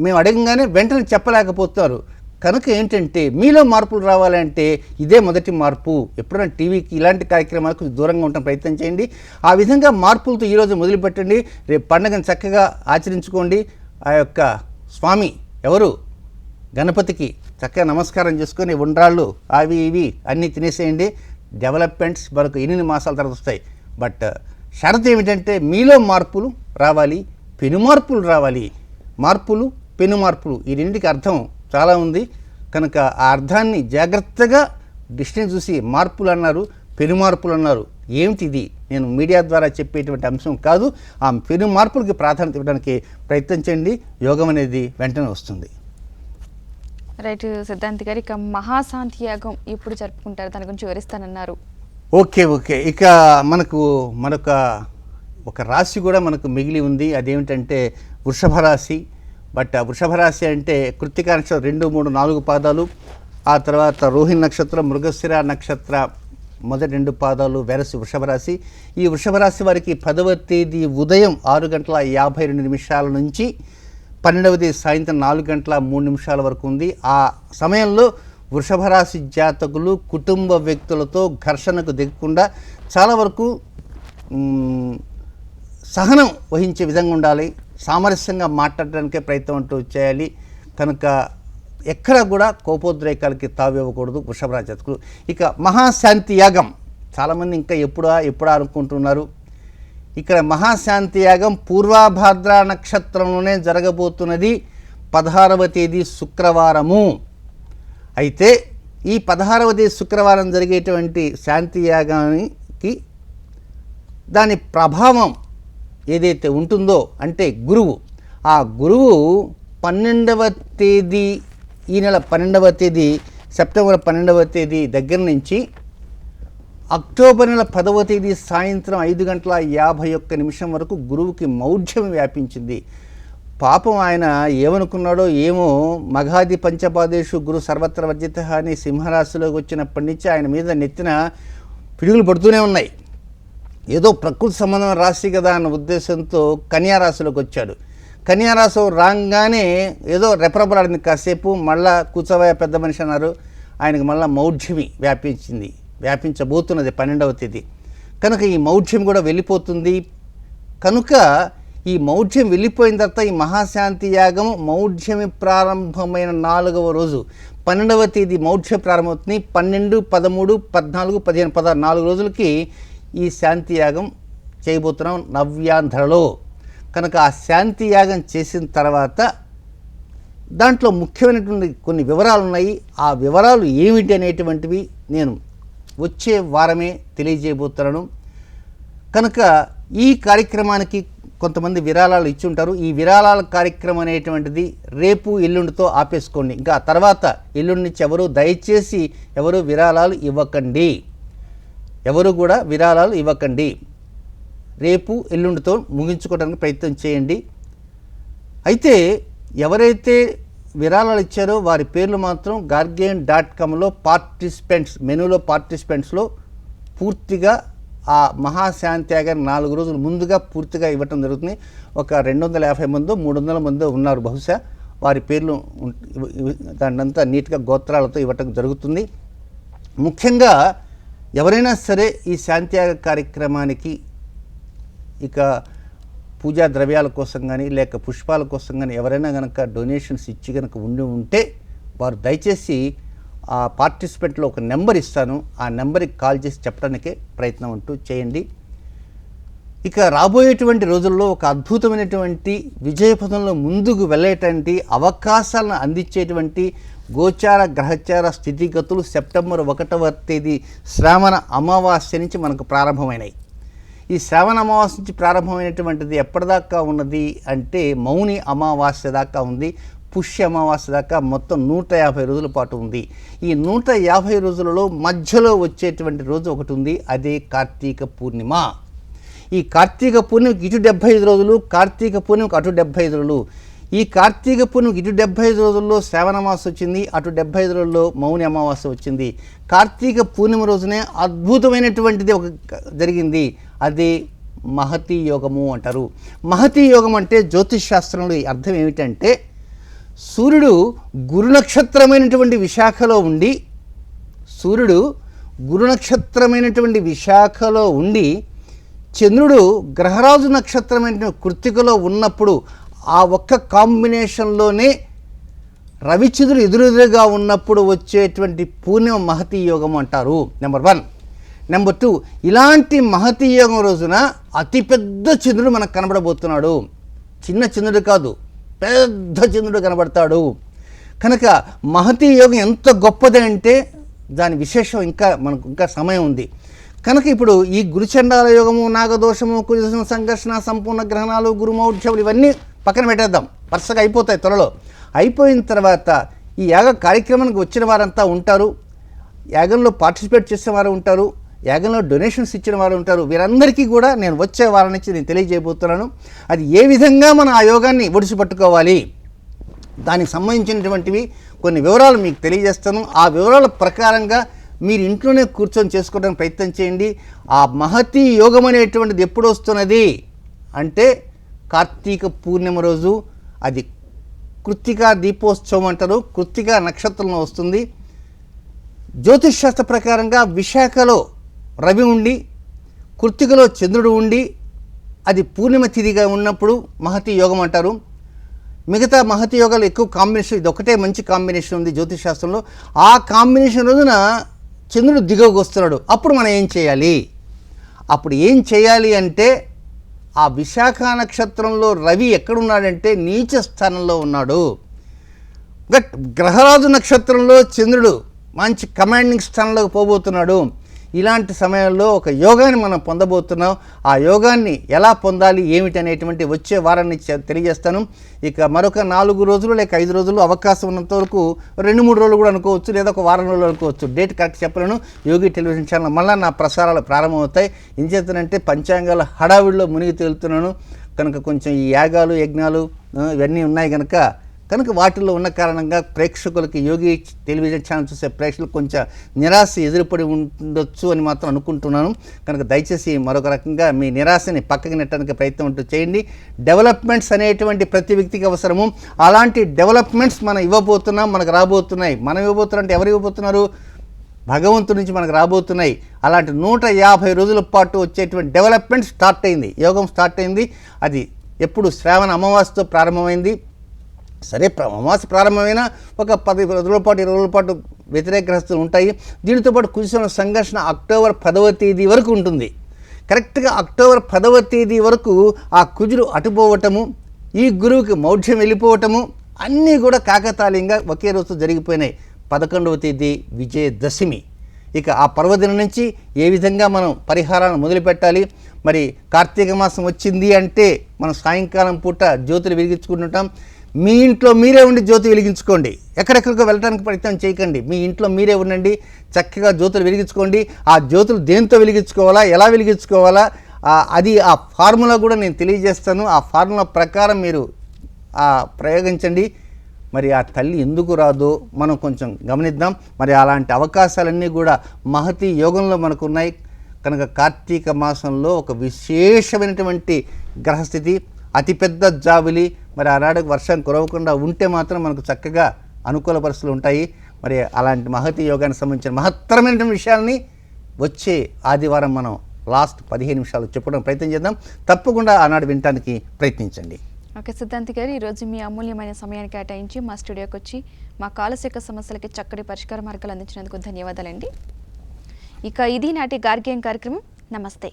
మేము అడగంగానే వెంటనే చెప్పలేకపోతున్నారు. కనుక ఏంటంటే మీలో మార్పులు రావాలంటే ఇదే మొదటి మార్పు. ఎప్పుడైనా టీవీకి ఇలాంటి కార్యక్రమాలకు దూరంగా ఉండడం ప్రయత్నం చేయండి. ఆ విధంగా మార్పులతో ఈరోజు మొదలుపెట్టండి. రేపు పండుగను చక్కగా ఆచరించుకోండి. ఆ యొక్క స్వామి ఎవరు, గణపతికి చక్కగా నమస్కారం చేసుకొని ఉండ్రాళ్ళు అవి ఇవి అన్నీ తినేసేయండి. డెవలప్మెంట్స్ మరొక 8 మాసాల తర్వాత వస్తాయి. బట్ షరతు ఏమిటంటే మీలో మార్పులు రావాలి, పెను మార్పులు రావాలి. మార్పులు, పెను మార్పులు, ఈ రెండింటికి అర్థం చాలా ఉంది. కనుక ఆ అర్థాన్ని జాగ్రత్తగా దృష్టిని చూసి మార్పులు అన్నారు, పెను మార్పులు అన్నారు. ఏమిటి ఇది? నేను మీడియా ద్వారా చెప్పేటువంటి అంశం కాదు. ఆ పెను మార్పులకి ప్రాధాన్యత ఇవ్వడానికి ప్రయత్నం చేయండి. యోగం అనేది వెంటనే వస్తుంది. రైట్ సిద్ధాంతి గారు, ఇక మహాశాంతి యాగం ఇప్పుడు జరుపుకుంటారు, దాని గురించి వివరిస్తానన్నారు. ఓకే. ఇక మనకు ఒక రాశి కూడా మనకు మిగిలి ఉంది. అదేమిటంటే వృషభ రాశి. బట్ ఆ వృషభ రాశి అంటే కృత్తికా నక్షత్రం 2, 3, 4 పాదాలు, ఆ తర్వాత రోహిణి నక్షత్రం, మృగశిర నక్షత్ర మొదటి 2 పాదాలు వెరసి వృషభ రాశి. ఈ వృషభ రాశి వారికి 10వ తేదీ ఉదయం 6:52 నుంచి 12వ తేదీ సాయంత్రం 4:03 వరకు ఉంది. ఆ సమయంలో వృషభ రాశి జాతకులు కుటుంబ వ్యక్తులతో ఘర్షణకు దిగకుండా చాలా వరకు సహనం వహించే విధంగా ఉండాలి. సామరస్యంగా మాట్లాడడానికే ప్రయత్నం అంటూ చేయాలి. కనుక ఎక్కడ కూడా కోపోద్రేకాలకి తావివ్వకూడదు వృషభ రాశి జాతకులు. ఇక మహాశాంతి యాగం చాలామంది ఇంకా ఎప్పుడా అనుకుంటున్నారు. ఇక్కడ మహాశాంతి యాగం పూర్వభాద్ర నక్షత్రంలోనే జరగబోతున్నది. 16వ తేదీ శుక్రవారము. అయితే ఈ 16వ తేదీ శుక్రవారం జరిగేటువంటి శాంతి యాగానికి దాని ప్రభావం ఏదైతే ఉంటుందో అంటే గురువు, ఆ గురువు 12వ తేదీ, ఈ నెల 12వ తేదీ, సెప్టెంబర్ 12వ తేదీ దగ్గర నుంచి అక్టోబర్ నెల 10వ తేదీ సాయంత్రం 5:51 వరకు గురువుకి మౌఢ్యం వ్యాపించింది. పాపం ఆయన ఏమనుకున్నాడో ఏమో, మఘాది పంచపాదేశు గురు సర్వత్ర వర్జిత అని సింహరాశిలోకి వచ్చినప్పటి నుంచి ఆయన మీద నెత్తిన పిడుగులు పడుతూనే ఉన్నాయి. ఏదో ప్రకృతి సంబంధం రాశి కదా అన్న ఉద్దేశంతో కన్యారాశిలోకి వచ్చాడు. కన్యారాశి రాగానే ఏదో రెపరెపలాడింది కాసేపు, మళ్ళా కూర్చోవయ్య పెద్ద మనిషి అన్నారు. ఆయనకు మళ్ళీ మౌఢ్యమి వ్యాపించబోతున్నది 12వ తేదీ. కనుక ఈ మౌఢ్యం కూడా వెళ్ళిపోతుంది. కనుక ఈ మౌఢ్యం వెళ్ళిపోయిన తర్వాత ఈ మహాశాంతి యాగం మౌఢ్యమి ప్రారంభమైన 4వ రోజు 12వ తేదీ మౌఢ్య ప్రారంభమవుతుంది. 12, 13, 14, 15, 16 4 రోజులకి ఈ శాంతి యాగం చేయబోతున్నాం నవ్యాంధ్రలో. కనుక ఆ శాంతి యాగం చేసిన తర్వాత దాంట్లో ముఖ్యమైనటువంటి కొన్ని వివరాలు ఉన్నాయి. ఆ వివరాలు ఏమిటి అనేటువంటివి నేను వచ్చే వారమే తెలియజేయబోతున్నాను. కనుక ఈ కార్యక్రమానికి కొంతమంది విరాళాలు ఇచ్చి ఉంటారు. ఈ విరాళాల కార్యక్రమం అనేటువంటిది రేపు ఎల్లుండితో ఆపేసుకోండి. ఇంకా తర్వాత ఎల్లుండి నుంచి దయచేసి ఎవరు విరాళాలు ఇవ్వకండి, ఎవరు కూడా విరాళాలు ఇవ్వకండి. రేపు ఎల్లుండితో ముగించుకోవడానికి ప్రయత్నం చేయండి. అయితే ఎవరైతే విరాళాలు ఇచ్చారో వారి పేర్లు మాత్రం guardian.comలో పార్టిసిపెంట్స్ మెనూలో పార్టిసిపెంట్స్లో పూర్తిగా ఆ మహాశాంత్యాగాన్ని 4 రోజులు ముందుగా పూర్తిగా ఇవ్వటం జరుగుతుంది. ఒక 250 మందో 300 మందో ఉన్నారు బహుశా. వారి పేర్లు దాన్నంతా నీట్గా గోత్రాలతో ఇవ్వటం జరుగుతుంది. ముఖ్యంగా ఎవరైనా సరే ఈ శాంత్యాగ కార్యక్రమానికి ఇక పూజా ద్రవ్యాల కోసం కానీ లేక పుష్పాల కోసం కానీ ఎవరైనా కనుక డొనేషన్స్ ఇచ్చి కనుక ఉంటే వారు దయచేసి ఆ పార్టిసిపెంట్లో ఒక నెంబర్ ఇస్తాను, ఆ నెంబర్కి కాల్ చేసి చెప్పడానికే ప్రయత్నం అంటూ చేయండి. ఇక రాబోయేటువంటి రోజుల్లో ఒక అద్భుతమైనటువంటి విజయపథంలో ముందుకు వెళ్ళేటువంటి అవకాశాలను అందించేటువంటి గోచార గ్రహచార స్థితిగతులు సెప్టెంబర్ 1వ తేదీ శ్రావణ అమావాస్య నుంచి మనకు ప్రారంభమైనాయి. ఈ శ్రావణ అమావాస్య నుంచి ప్రారంభమైనటువంటిది ఎప్పటిదాకా ఉన్నది అంటే మౌని అమావాస్య దాకా ఉంది. పుష్య అమావాస్య దాకా మొత్తం 150 రోజుల పాటు ఉంది. ఈ 150 రోజులలో మధ్యలో వచ్చేటువంటి రోజు ఒకటి ఉంది, అదే కార్తీక పూర్ణిమ. ఈ కార్తీక పూర్ణిమకి ఇటు 75 రోజులు, కార్తీక పూర్ణిమకి అటు 75 రోజులు. ఈ కార్తీక పూర్ణిమకి ఇటు 75 రోజుల్లో శ్రావణ అమావాస్య వచ్చింది, అటు 75 రోజుల్లో మౌని అమావాస్య వచ్చింది. కార్తీక పూర్ణిమ రోజునే అద్భుతమైనటువంటిది ఒక జరిగింది, అదే మహతి యోగము అంటారు. మహతి యోగం అంటే జ్యోతిష్ శాస్త్రంలో అర్థం ఏమిటంటే సూర్యుడు గురునక్షత్రమైనటువంటి విశాఖలో ఉండి చంద్రుడు గ్రహరాజు నక్షత్రమైన కృత్తికలో ఉన్నప్పుడు ఆ ఒక్క కాంబినేషన్లోనే రవిచంద్రుడు ఎదురెదురుగా ఉన్నప్పుడు వచ్చేటువంటి పూర్ణిమ మహతి యోగం అంటారు. నెంబర్ 1. నెంబర్ 2, ఇలాంటి మహతి యోగం రోజున అతిపెద్ద చంద్రుడు మనకు కనబడబోతున్నాడు. చిన్న చంద్రుడు కాదు, పెద్ద చంద్రుడు కనబడతాడు. కనుక మహతి యోగం ఎంత గొప్పది అంటే దాని విశేషం మనకు ఇంకా సమయం ఉంది. కనుక ఇప్పుడు ఈ గురుచండాల యోగము, నాగదోషము, కుజదోషం, సంఘర్షణ, సంపూర్ణ గ్రహణాలు, గురుమౌఢ్యములు ఇవన్నీ పక్కన పెట్టేద్దాం, వరుసగా అయిపోతాయి త్వరలో. అయిపోయిన తర్వాత ఈ యాగ కార్యక్రమానికి వచ్చిన వారంతా ఉంటారు, యాగంలో పార్టిసిపేట్ చేసే వారు ఉంటారు, యాగంలో డొనేషన్స్ ఇచ్చిన వారు ఉంటారు. వీరందరికీ కూడా నేను వచ్చే వారం నుంచి నేను తెలియజేయబోతున్నాను. అది ఏ విధంగా మనం ఆ యోగాన్ని ఒడిసిపట్టుకోవాలి, దానికి సంబంధించినటువంటివి కొన్ని వివరాలు మీకు తెలియజేస్తాను. ఆ వివరాల ప్రకారంగా మీరు ఇంట్లోనే కూర్చొని చేసుకోవడానికి ప్రయత్నం చేయండి. ఆ మహతి యోగం అనేటువంటిది ఎప్పుడు వస్తున్నది అంటే కార్తీక పూర్ణిమ రోజు. అది కృత్తికా దీపోత్సవం అంటారు, కృత్తికా నక్షత్రంలో వస్తుంది. జ్యోతిష్ శాస్త్ర ప్రకారంగా విశాఖలో రవి ఉండి కృత్తికలో చంద్రుడు ఉండి అది పూర్ణిమ తిథిగా ఉన్నప్పుడు మహతి యోగం అంటారు. మిగతా మహతి యోగాలు ఎక్కువ కాంబినేషన్, ఇది ఒకటే మంచి కాంబినేషన్ ఉంది జ్యోతిష్ శాస్త్రంలో. ఆ కాంబినేషన్ రోజున చంద్రుడు దిగువకు వస్తున్నాడు. అప్పుడు మనం ఏం చేయాలి? అప్పుడు ఏం చేయాలి అంటే ఆ విశాఖ నక్షత్రంలో రవి ఎక్కడున్నాడంటే నీచ స్థానంలో ఉన్నాడు. గ్రహరాజు నక్షత్రంలో చంద్రుడు మంచి కమాండింగ్ స్థానంలోకి పోబోతున్నాడు. ఇలాంటి సమయంలో ఒక యోగాన్ని మనం పొందబోతున్నాం. ఆ యోగాన్ని ఎలా పొందాలి ఏమిటి అనేటువంటి వచ్చే వారాన్ని తెలియజేస్తాను. ఇక మరొక 4 రోజులు లేక 5 రోజులు అవకాశం ఉన్నంత వరకు 2-3 రోజులు కూడా అనుకోవచ్చు, లేదా ఒక వారం రోజులు అనుకోవచ్చు. డేట్ కరెక్ట్ చెప్పలేను. యోగి టెలివిజన్ ఛానల్ మళ్ళీ నా ప్రసారాలు ప్రారంభమవుతాయి. ఏం చేస్తానంటే పంచాంగాల హడావిడిలో మునిగి తేలుతున్నాను కనుక కొంచెం ఈ యాగాలు యజ్ఞాలు ఇవన్నీ ఉన్నాయి కనుక వాటిల్లో ఉన్న కారణంగా ప్రేక్షకులకి యోగి టెలివిజన్ ఛానల్ చూసే ప్రేక్షకులకు కొంచెం నిరాశ ఎదురుపడి ఉండొచ్చు అని మాత్రం అనుకుంటున్నాను. కనుక దయచేసి మరొక రకంగా మీ నిరాశని పక్కకి నెట్టడానికి ప్రయత్నం అంటూ చేయండి. డెవలప్మెంట్స్ అనేటువంటి ప్రతి వ్యక్తికి అవసరము. అలాంటి డెవలప్మెంట్స్ మనం ఇవ్వబోతున్నాం, మనకు రాబోతున్నాయి. మనం ఇవ్వబోతున్నాం అంటే ఎవరు ఇవ్వబోతున్నారు? భగవంతుడి నుంచి మనకు రాబోతున్నాయి. అలాంటి 150 రోజుల పాటు వచ్చేటువంటి డెవలప్మెంట్ స్టార్ట్ అయింది, యోగం స్టార్ట్ అయింది. అది ఎప్పుడు శ్రావణ అమావాస్యతో ప్రారంభమైంది. సరే, అమావాస్య ప్రారంభమైన ఒక 10 రోజుల పాటు 20 రోజుల పాటు వ్యతిరేక గ్రహస్తులు ఉంటాయి. దీనితో పాటు కుజుల సంఘర్షణ అక్టోబర్ 10వ తేదీ వరకు ఉంటుంది. కరెక్ట్గా అక్టోబర్ 10వ తేదీ వరకు ఆ కుజుడు అటుపోవటము, ఈ గురువుకి మౌఢ్యం వెళ్ళిపోవటము అన్నీ కూడా కాకతాళీయంగా ఒకే రోజు జరిగిపోయినాయి. 11వ తేదీ విజయదశమి. ఇక ఆ పర్వదినం నుంచి ఏ విధంగా మనం పరిహారాలను మొదలుపెట్టాలి, మరి కార్తీక మాసం వచ్చింది అంటే మనం సాయంకాలం పూట జ్యోతులు వెలిగించుకుంటుంటాం. మీ ఇంట్లో మీరే ఉండి జ్యోతి వెలిగించుకోండి, ఎక్కడెక్కడికో వెళ్ళడానికి ప్రయత్నం చేయకండి. మీ ఇంట్లో మీరే ఉండండి, చక్కగా జ్యోతులు వెలిగించుకోండి. ఆ జ్యోతులు దేంతో వెలిగించుకోవాలా, ఎలా వెలిగించుకోవాలా, అది ఆ ఫార్ములా కూడా నేను తెలియజేస్తాను. ఆ ఫార్ములా ప్రకారం మీరు ప్రయోగించండి. మరి ఆ తల్లి ఎందుకు రాదో మనం కొంచెం గమనిద్దాం. మరి అలాంటి అవకాశాలన్నీ కూడా మహతి యోగంలో మనకు ఉన్నాయి కనుక కార్తీక మాసంలో ఒక విశేషమైనటువంటి గ్రహస్థితి, అతిపెద్ద జాబిలి. మరి ఆనాడు వర్షం కురవకుండా ఉంటే మాత్రం మనకు చక్కగా అనుకూల పరిస్థితులు ఉంటాయి. మరి అలాంటి మహతి యోగానికి సంబంధించిన మహత్తరమైన విషయాల్ని వచ్చే ఆదివారం మనం లాస్ట్ 15 నిమిషాలు చెప్పడం ప్రయత్నం చేద్దాం. తప్పకుండా ఆనాడు వినటానికి ప్రయత్నించండి. ఓకే సిద్ధాంతి గారు, ఈరోజు మీ అమూల్యమైన సమయాన్ని కేటాయించి మా స్టూడియోకి వచ్చి మా కాలశేఖ సమస్యలకి చక్కటి పరిష్కార మార్గాలు అందించినందుకు ధన్యవాదాలండి. ఇక ఇది నాటి గార్గ్యం కార్యక్రమం. నమస్తే.